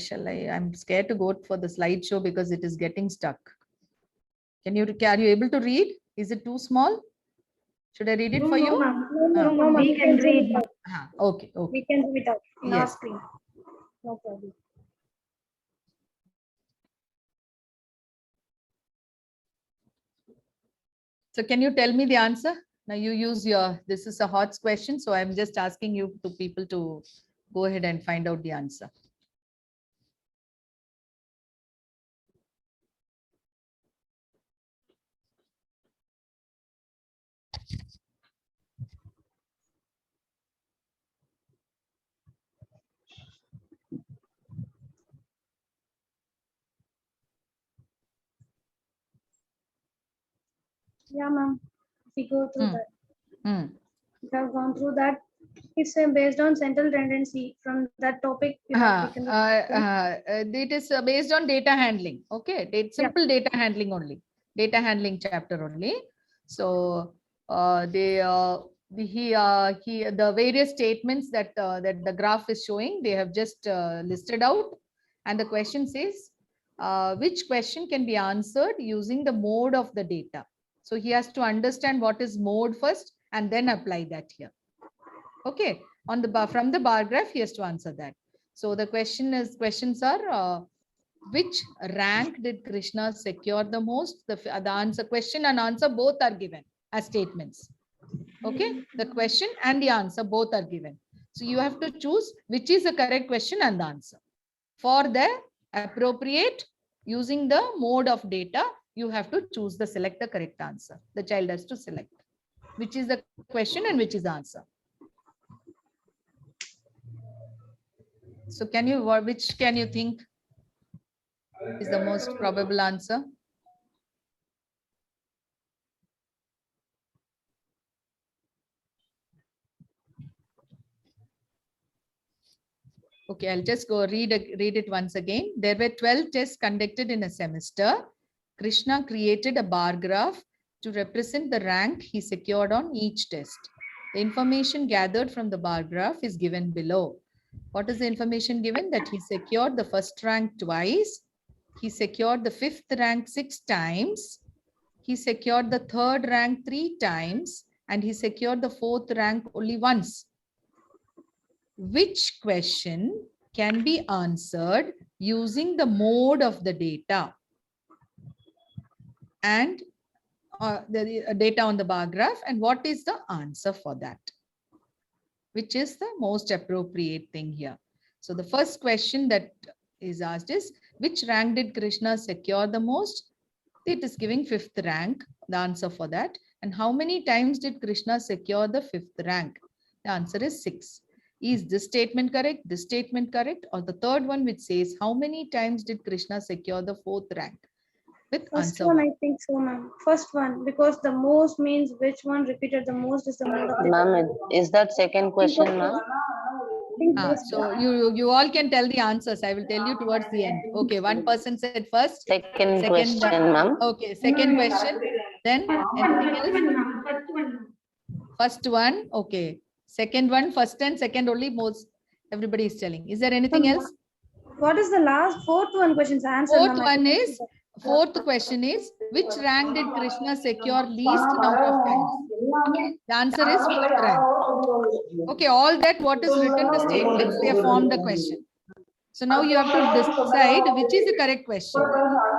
scared to go for the slideshow because it is getting stuck. Are you able to read? Is it too small? Should I read it for you? No, we can read. Okay. We can read it out in our Yes. screen. No problem. So can you tell me the answer? Now you use this is a HOTS question. So I'm just asking you people to go ahead and find out the answer. Yeah, ma'am. If we go through that, Hmm. if I have gone through that, it's based on central tendency from that topic. You have taken It is based on data handling. Okay, simple data handling only. Data handling chapter only. So the various statements that the graph is showing, they have just listed out, and the question says which question can be answered using the mode of the data. So he has to understand what is mode first and then apply that here. Okay, on the bar, from the bar graph, he has to answer that. So the questions are which rank did Krishna secure the most? The answer, question and answer both are given as statements. Okay, the question and the answer both are given. So you have to choose which is the correct question and the answer. For the appropriate, using the mode of data, you have to choose select the correct answer. The child has to select which is the question and which is the answer. So which can you think is the most probable answer? Okay, I'll just go read it once again. There were 12 tests conducted in a semester. Krishna created a bar graph to represent the rank he secured on each test. The information gathered from the bar graph is given below. What is the information given? That he secured the first rank twice. He secured the fifth rank 6 times. He secured the third rank 3 times. And he secured the fourth rank only once. Which question can be answered using the mode of the data and the data on the bar graph, and what is the answer for that? Which is the most appropriate thing here? So the first question that is asked is, which rank did Krishna secure the most? It is giving fifth rank, the answer for that. And how many times did Krishna secure the fifth rank? The answer is 6. Is this statement correct, this statement correct, or the third one which says how many times did Krishna secure the fourth rank? With first answer one, one. I think so, ma'am. First one, because the most means which one repeated the most is the mode of the Ma'am, is that second question, ma'am? So you all can tell the answers. I will tell you towards the end. Okay, one person said first. Second question, ma'am. Okay, second question. Then anything else? First one. Okay. Second one, first and second only most everybody is telling. Is there anything else? What is the last fourth one question's answer? Fourth question is, which rank did Krishna secure least number of times? The answer is fourth rank. Okay, all that what is written, the statements, they have formed the question. So now you have to decide which is the correct question.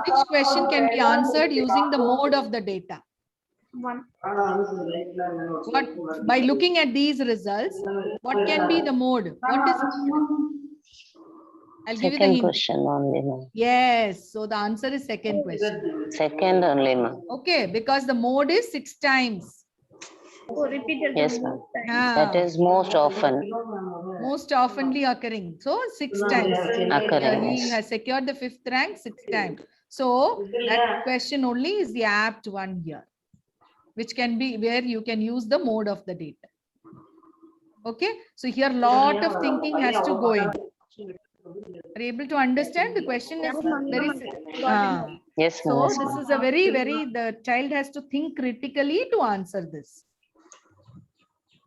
Which question can be answered using the mode of the data? One. By looking at these results, what can be the mode? What is mode? I'll give you the hint. Second question only, ma'am. Yes, so the answer is second question. Second only, ma'am. Okay, because the mode is 6 times. Oh, repeated. Yes, ma'am. That is most often. Most oftenly occurring. So 6 times. Occurring, He has secured the fifth rank 6 times. So that question only is the apt one here, which can be where you can use the mode of the data. Okay, so here lot of thinking has to go in. Are you able to understand? The question is very Yes, so ma'am. this is a very the child has to think critically to answer this.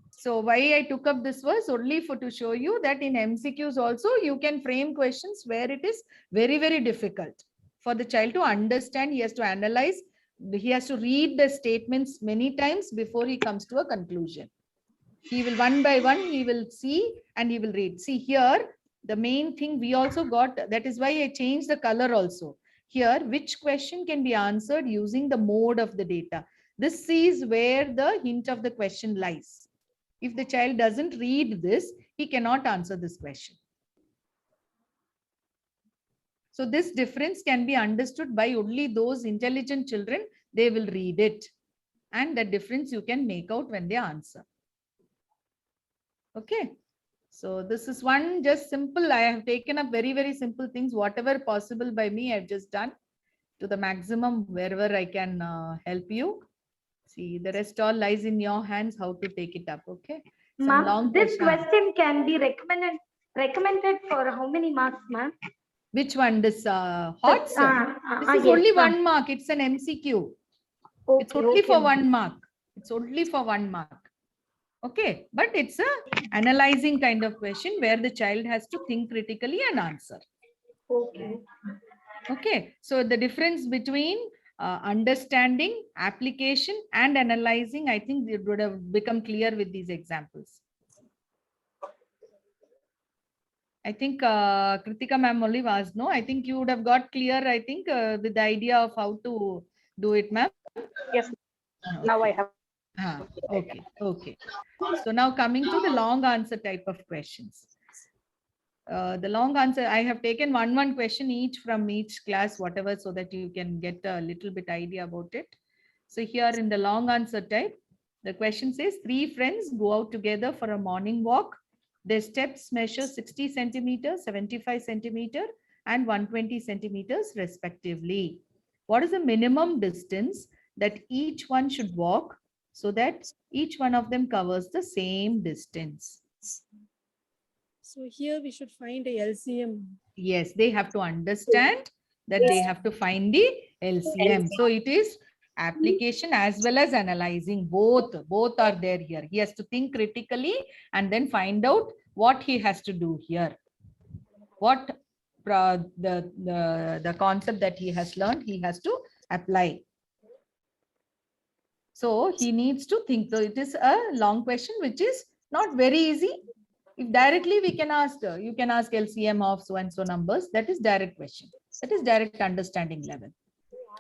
So why I took up this was only for to show you that in MCQs also you can frame questions where it is very difficult for the child to understand. He has to analyze, he has to read the statements many times before he comes to a conclusion. He will one by one, he will see and he will read. See here, the main thing we also got, that is why I changed the color also. Here, which question can be answered using the mode of the data? This is where the hint of the question lies. If the child doesn't read this, he cannot answer this question. So this difference can be understood by only those intelligent children. They will read it. And the difference you can make out when they answer. Okay. So this is one just simple. I have taken up very simple things. Whatever possible by me, I've just done to the maximum wherever I can help you. See, the rest all lies in your hands how to take it up. Okay. Ma'am, this question can be recommended for how many marks, ma'am? Which one? This HOTS? This is yes, only 1 mark. It's an MCQ. Okay, it's only for 1 mark. It's only for 1 mark. Okay, but it's a analyzing kind of question where the child has to think critically and answer. Okay. Okay, so the difference between understanding, application and analyzing, I think it would have become clear with these examples. I think Kritika ma'am only was no. I think you would have got clear, I think, with the idea of how to do it, ma'am. Yes, now I have. Okay. So now coming to the long answer type of questions. The long answer, I have taken one question each from each class, whatever, so that you can get a little bit idea about it. So here in the long answer type, the question says 3 friends go out together for a morning walk. Their steps measure 60 centimeters, 75 centimeter, and 120 centimeters respectively. What is the minimum distance that each one should walk so that each one of them covers the same distance? So here we should find a LCM. Yes, they have to understand that they have to find the LCM. So it is application as well as analyzing. Both are there here. He has to think critically and then find out what he has to do here. What the concept that he has learned, he has to apply. So he needs to think. So it is a long question, which is not very easy. If directly we can ask, you can ask LCM of so and so numbers. That is direct question. That is direct understanding level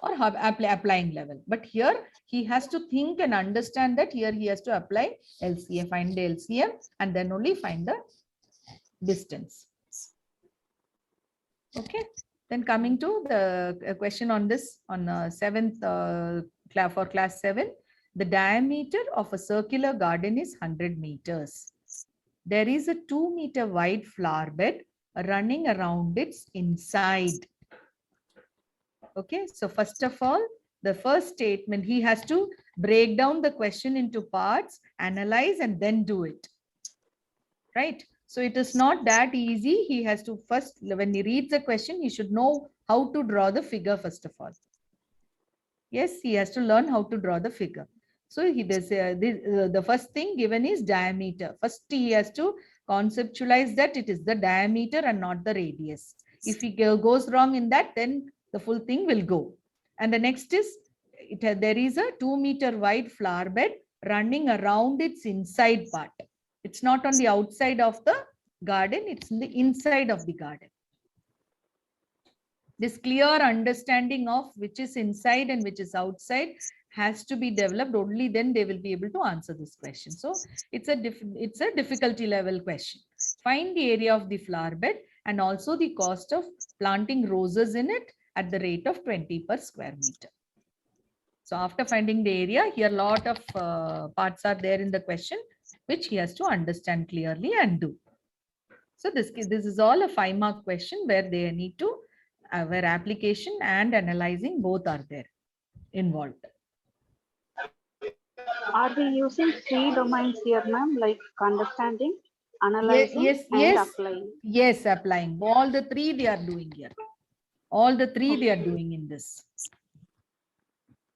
or applying level. But here he has to think and understand that here he has to apply LCM, find the LCM, and then only find the distance. Okay. Then coming to the question on this, on 7th for class 7, the diameter of a circular garden is 100 meters. There is a 2-meter wide flower bed running around its inside. Okay, so first of all, the first statement, he has to break down the question into parts, analyze, and then do it. Right? So it is not that easy. He has to first, when he reads the question, he should know how to draw the figure first of all. Yes, he has to learn how to draw the figure. So he does the first thing given is diameter. First, he has to conceptualize that it is the diameter and not the radius. If he goes wrong in that, then the full thing will go. And the next is, there is a 2-meter wide flower bed running around its inside part. It's not on the outside of the garden, it's in the inside of the garden. This clear understanding of which is inside and which is outside has to be developed. Only then they will be able to answer this question. So it's a difficulty level question. Find the area of the flower bed and also the cost of planting roses in it at the rate of 20 per square meter. So after finding the area, here a lot of parts are there in the question, which he has to understand clearly and do. So this is all a 5-mark question where they need to, where application and analyzing both are there involved. Are we using three domains here, ma'am, like understanding, analyzing, Yes, and yes, applying? yes, applying. All the three they are doing here. All the three they are doing in this.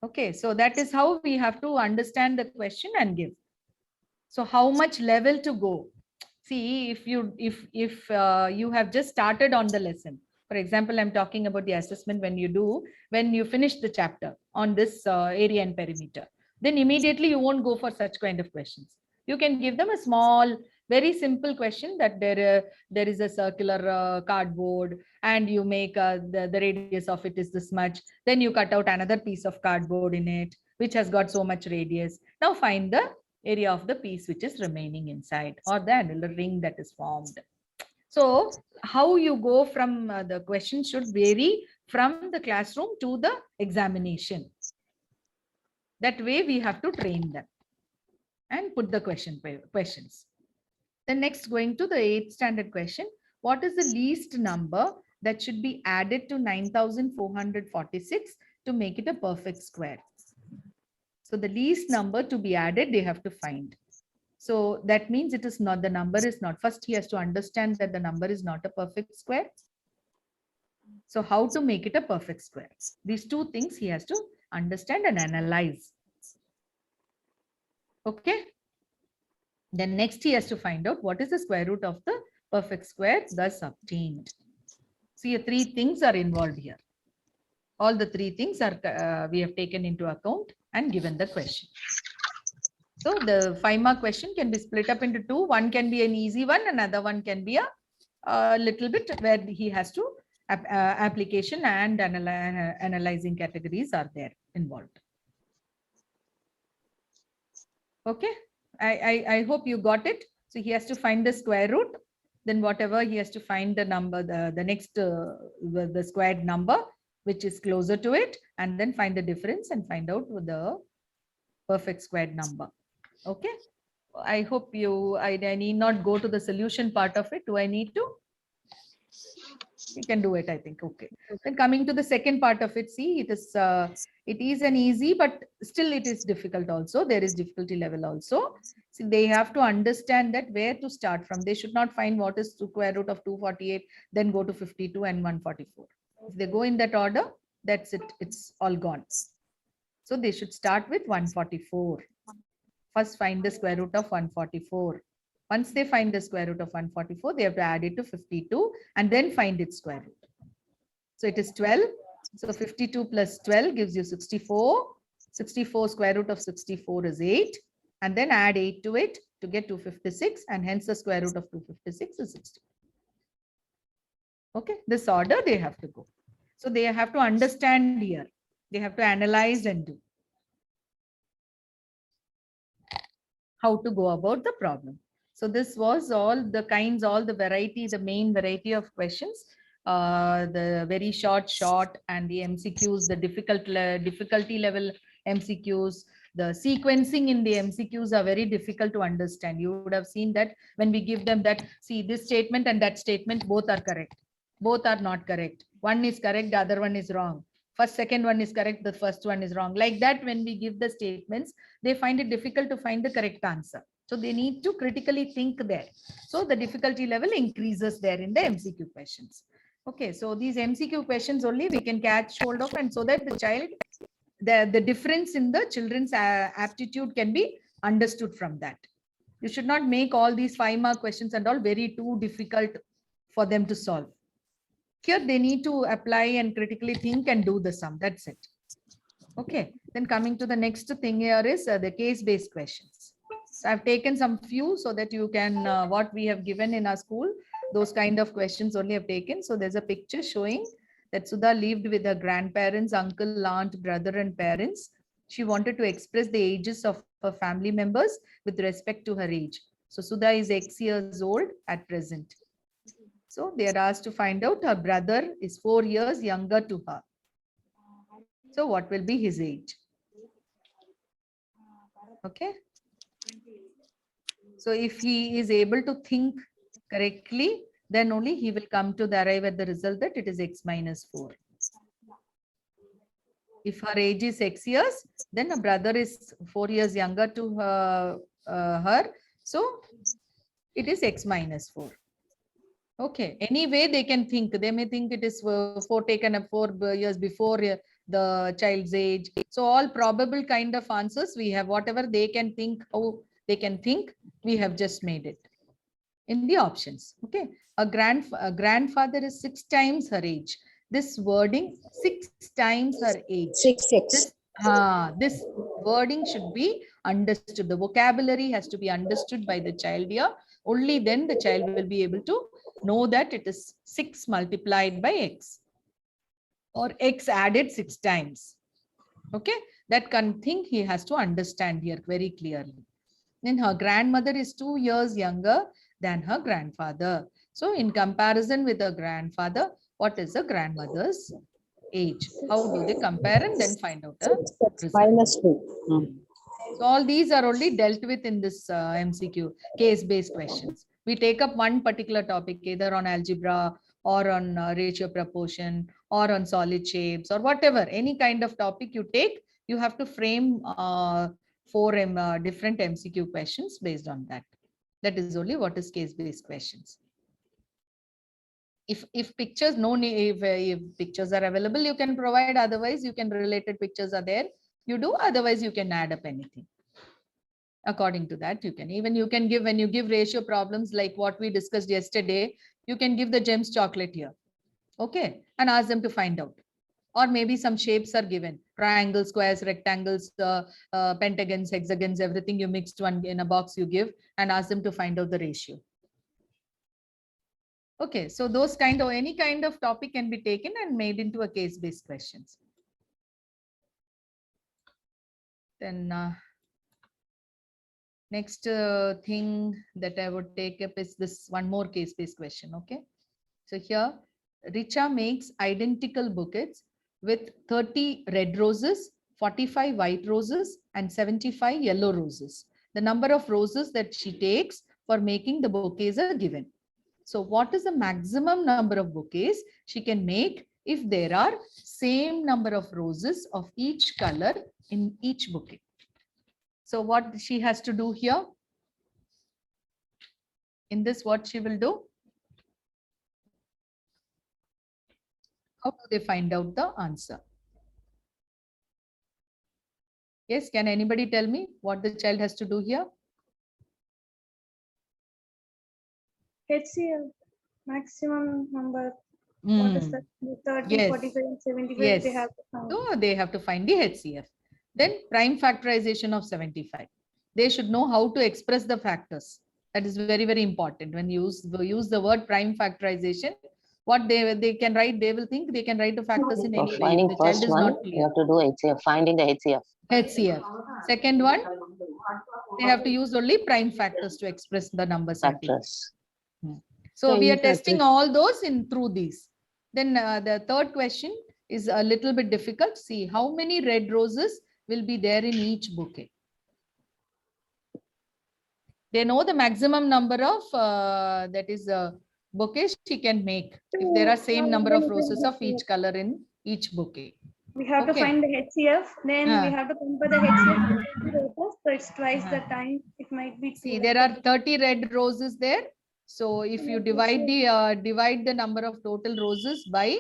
Okay, so that is how we have to understand the question and give. So how much level to go? See, if you have just started on the lesson. For example, I'm talking about the assessment when you finish the chapter on this area and perimeter, then immediately you won't go for such kind of questions. You can give them a small, very simple question that there is a circular cardboard and you make the radius of it is this much. Then you cut out another piece of cardboard in it, which has got so much radius. Now find the area of the piece which is remaining inside or the annular ring that is formed. So how you go from the question should vary from the classroom to the examination. That way we have to train them and put the questions. Then next, going to the 8th standard question, what is the least number that should be added to 9,446 to make it a perfect square? So the least number to be added, they have to find. So that means it is not, the number is not. First, he has to understand that the number is not a perfect square. So how to make it a perfect square? These two things he has to understand and analyze. Okay. Then next he has to find out what is the square root of the perfect square thus obtained. See, three things are involved here. All the three things are we have taken into account and given the question. So the 5-mark question can be split up into two. One can be an easy one, another one can be a little bit where he has to application and analyzing categories are there involved. Okay, I hope you got it. So he has to find the square root, then whatever he has to find the number, the next the squared number which is closer to it, and then find the difference and find out the perfect squared number. Okay, I hope I need not go to the solution part of it. Do I need to? You can do it, I think. Okay. Then coming to the second part of it, see, it is an easy, but still it is difficult also. There is difficulty level also. See, they have to understand that where to start from. They should not find what is square root of 248, then go to 52 and 144. If they go in that order, that's it. It's all gone. So they should start with 144. First find the square root of 144. Once they find the square root of 144, they have to add it to 52 and then find its square root. So it is 12. So 52 plus 12 gives you 64. 64 square root of 64 is 8. And then add 8 to it to get 256. And hence the square root of 256 is 60. Okay, this order they have to go. So they have to understand here. They have to analyze and do. How to go about the problem. So this was all the kinds, all the variety, the main variety of questions, the very short, and the MCQs, the difficulty level MCQs, the sequencing in the MCQs are very difficult to understand. You would have seen that when we give them that, see this statement and that statement, both are correct. Both are not correct. One is correct, the other one is wrong. Second one is correct, the first one is wrong. Like that, when we give the statements, they find it difficult to find the correct answer. So they need to critically think there. So the difficulty level increases there in the MCQ questions. Okay, so these MCQ questions only we can catch hold of, and so that the child, the difference in the children's aptitude can be understood from that. You should not make all these 5-mark questions and all very too difficult for them to solve. Here they need to apply and critically think and do the sum. That's it. Okay. Then coming to the next thing here is the case-based questions. So I've taken some few so that you can, what we have given in our school, those kind of questions only have taken. So there's a picture showing that Sudha lived with her grandparents, uncle, aunt, brother, and parents. She wanted to express the ages of her family members with respect to her age. So Sudha is X years old at present. So they are asked to find out her brother is 4 years younger to her. So what will be his age? Okay. So if he is able to think correctly, then only he will come to arrive at the result that it is X minus 4. If her age is 6 years, then a brother is 4 years younger to her. So it is x minus 4. Okay. Anyway, they can think. They may think it is taken up 4 years before the child's age. So all probable kind of answers we have. Whatever they can think, how they can think, we have just made it in the options. Okay. A grandfather is 6 times her age. This wording 6 times her age. 6. This wording should be understood. The vocabulary has to be understood by the child here. Only then the child will be able to know that it is 6 multiplied by x or x added 6 times. Okay, that kind of thing he has to understand here very clearly. Then her grandmother is 2 years younger than her grandfather. So in comparison with the grandfather, what is the grandmother's age? How do they compare and then find out a result? Minus 2. So all these are only dealt with in this MCQ, case-based questions. We take up one particular topic, either on algebra or on ratio proportion or on solid shapes or whatever, any kind of topic you take, you have to frame 4 different MCQ questions based on that. That is only what is case-based questions. If pictures, no need, if pictures are available, you can provide. Otherwise, you can related pictures are there. You do. Otherwise, you can add up anything. According to that, you can even you can give, when you give ratio problems like what we discussed yesterday, you can give the gems chocolate here. Okay, and ask them to find out. Or maybe some shapes are given, triangles, squares, rectangles, pentagons, hexagons, everything you mixed one in a box you give and ask them to find out the ratio. Okay, so those kind of, any kind of topic can be taken and made into a case-based questions. Then next thing that I would take up is this one more case-based question. Okay, so here Richa makes identical bouquets with 30 red roses, 45 white roses, and 75 yellow roses. The number of roses that she takes for making the bouquets are given. So what is the maximum number of bouquets she can make if there are same number of roses of each color in each bouquet? So what she has to do here? In this, what she will do? How do they find out the answer? Yes, can anybody tell me what the child has to do here? HCF, maximum number. What is that? 30, Yes. 45, and 75. Yes. They have to find. So they have to find the HCF. Then prime factorization of 75. They should know how to express the factors. That is very, very important. When you use the word prime factorization, what they can write, they will think they can write the factors in For any way. finding The child first is one, not you clear. have to do HCF, finding the HCF. HCF. Second one, they have to use only prime factors to express the number 75. Factors. So we are testing all those in through these. Then the third question is a little bit difficult. See how many red roses will be there in each bouquet. They know the maximum number of that is bouquets she can make if there are same number of roses of each color in each bouquet. We have to find the HCF, then we have to compare the HCF with 30 roses, so it's twice the time. It might be. See, there are 30 red roses there. So if you divide the number of total roses by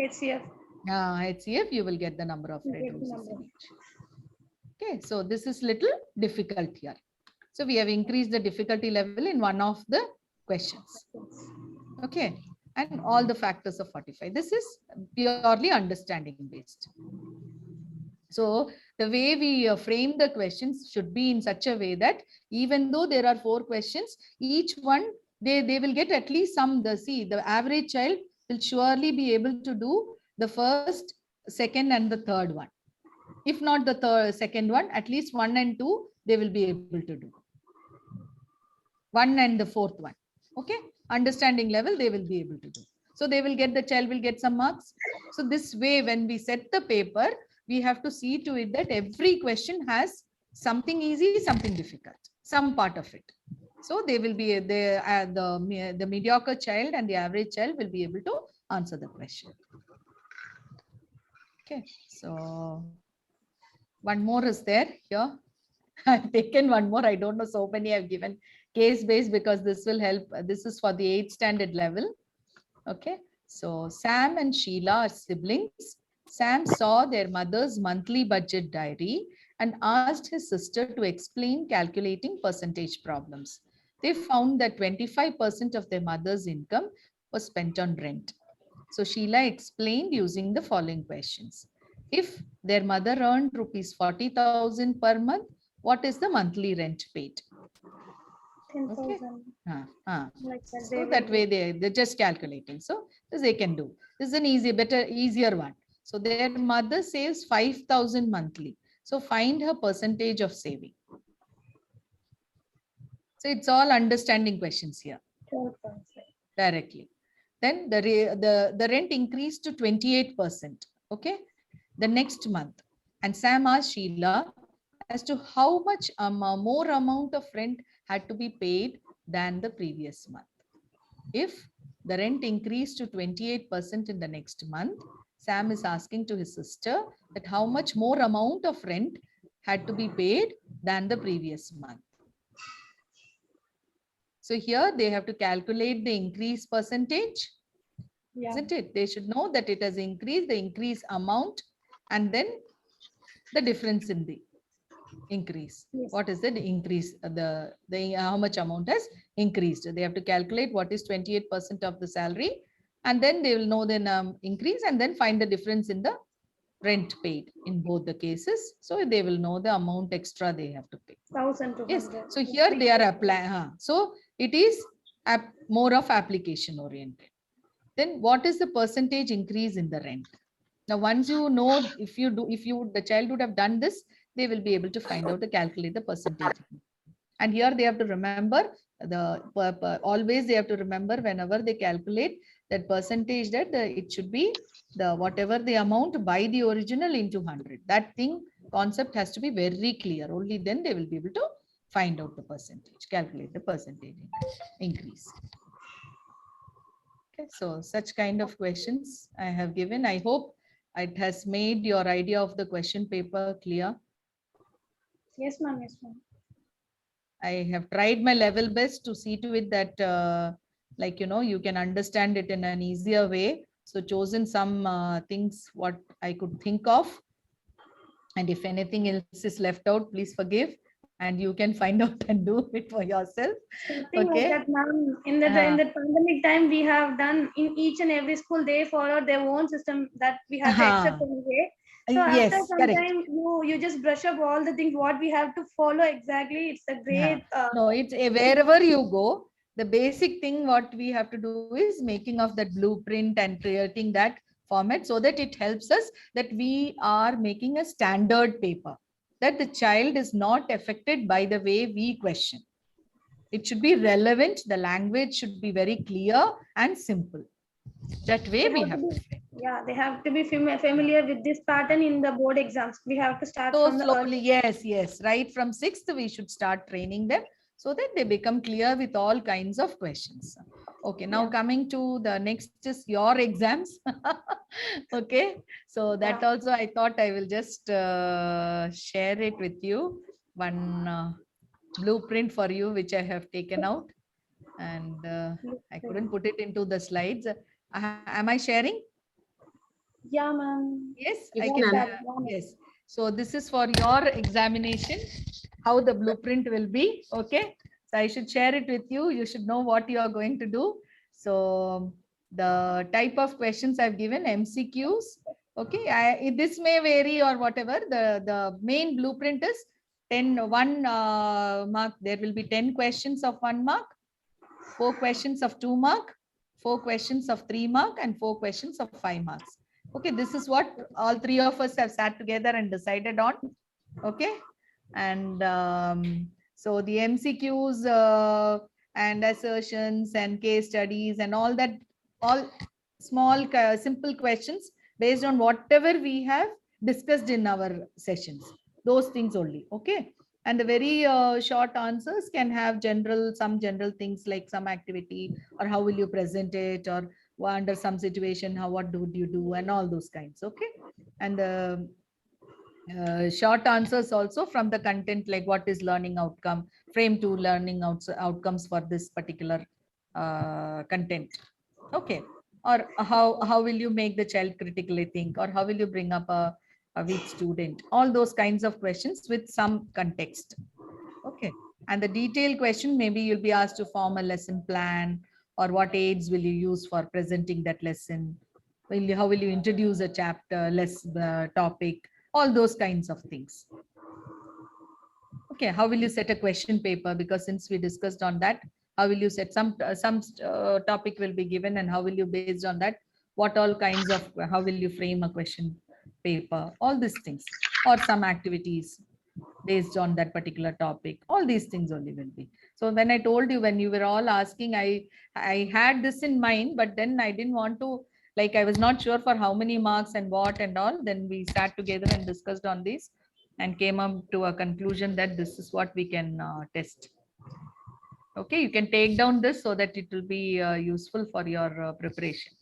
HCF. HCF, you will get the number of red roses in each. Okay, so this is little difficult here. So we have increased the difficulty level in one of the questions. Okay, and all the factors of 45. This is purely understanding based. So the way we frame the questions should be in such a way that even though there are 4 questions, each one they will get at least some. The average child will surely be able to do the first, second, and the third one. If not the second one, at least 1 and 2 they will be able to do. 1 and the 4th one. Okay, understanding level they will be able to do. So they will get, the child will get some marks. So this way, when we set the paper, we have to see to it that every question has something easy, something difficult, some part of it. So they will be the mediocre child and the average child will be able to answer the question. Okay, so one more is there here. I've taken one more. I don't know, so many I've given case based because this will help. This is for the 8th standard level. Okay, so Sam and Sheila are siblings. Sam saw their mother's monthly budget diary and asked his sister to explain calculating percentage problems. They found that 25% of their mother's income was spent on rent. So Sheila explained using the following questions. If their mother earned rupees 40,000 per month, what is the monthly rent paid? Okay. 10,000. Like that, So that way they're just calculating. So this they can do. This is an easier one. So their mother saves 5,000 monthly. So find her percentage of saving. So it's all understanding questions here 12%. directly. Then the rent increased to 28%. Okay. The next month. And Sam asked Sheila as to how much more amount of rent had to be paid than the previous month. If the rent increased to 28% in the next month, Sam is asking to his sister that how much more amount of rent had to be paid than the previous month. So here they have to calculate the increase percentage, Yeah. isn't it? They should know that it has increased, the increase amount, and then the difference in the increase. Yes. What is the increase? The how much amount has increased? They have to calculate what is 28% of the salary, and then they will know the increase, and then find the difference in the rent paid in both the cases. So they will know the amount extra they have to pay. 1,200. Yes. So here they are applying. So it is more of application oriented. Then what is the percentage increase in the rent? Now, once you know, if the child would have done this, they will be able to find out to calculate the percentage. And here they have to remember always they have to remember whenever they calculate that percentage that it should be the whatever the amount by the original into 100. That thing concept has to be very clear. Only then they will be able to find out the percentage, calculate the percentage increase. Okay, so such kind of questions I have given. I hope it has made your idea of the question paper clear. Yes, ma'am. Yes, ma'am. I have tried my level best to see to it that, like, you can understand it in an easier way. So chosen some things what I could think of. And if anything else is left out, please forgive. And you can find out and do it for yourself. Something like Okay. that, ma'am. In the pandemic time, we have done in each and every school, they followed their own system that we have to accept anyway. So Yes, after some correct. time, you just brush up all the things what we have to follow exactly. It's a great. No, it's wherever you go, the basic thing what we have to do is making of that blueprint and creating that format so that it helps us that we are making a standard paper, that the child is not affected by the way we question. It should be relevant. The language should be very clear and simple. That way we have to. Yeah, they have to be familiar with this pattern in the board exams. We have to start So from the slowly, yes. Right from 6th, we should start training them so that they become clear with all kinds of questions. Okay, now coming to the next is your exams. Okay, so that also I thought I will just share it with you. One blueprint for you, which I have taken out. And I couldn't put it into the slides. Am I sharing? Yeah, ma'am. Yes, Yes, I can. ma'am. Yes. So this is for your examination, how the blueprint will be. Okay. So I should share it with you. You should know what you are going to do. So the type of questions I've given, MCQs. Okay. This may vary or whatever. The main blueprint is 1 mark. There will be 10 questions of 1 mark, 4 questions of 2 mark, 4 questions of 3 mark, and 4 questions of 5 marks. Okay, this is what all three of us have sat together and decided on. Okay, and so the MCQs and assertions and case studies and all that, all small simple questions based on whatever we have discussed in our sessions, those things only. Okay, and the very short answers can have some general things like some activity or how will you present it, or under some situation, what would you do, and all those kinds. Okay. And the short answers also from the content, like what is learning outcome, frame two learning outcomes for this particular content. Okay. Or how will you make the child critically think, or how will you bring up a weak student? All those kinds of questions with some context. Okay. And the detailed question, maybe you'll be asked to form a lesson plan, or what aids will you use for presenting that lesson? How will you introduce a chapter, topic, all those kinds of things. Okay, how will you set a question paper? Because since we discussed on that, how will you set some topic will be given, and how will you, based on that, what all kinds of, how will you frame a question paper? All these things, or some activities based on that particular topic. All these things only will be. So when I told you, when you were all asking, I had this in mind, but then I didn't want to, like, I was not sure for how many marks and what and all. Then we sat together and discussed on this and came up to a conclusion that this is what we can test. Okay, you can take down this so that it will be useful for your preparation.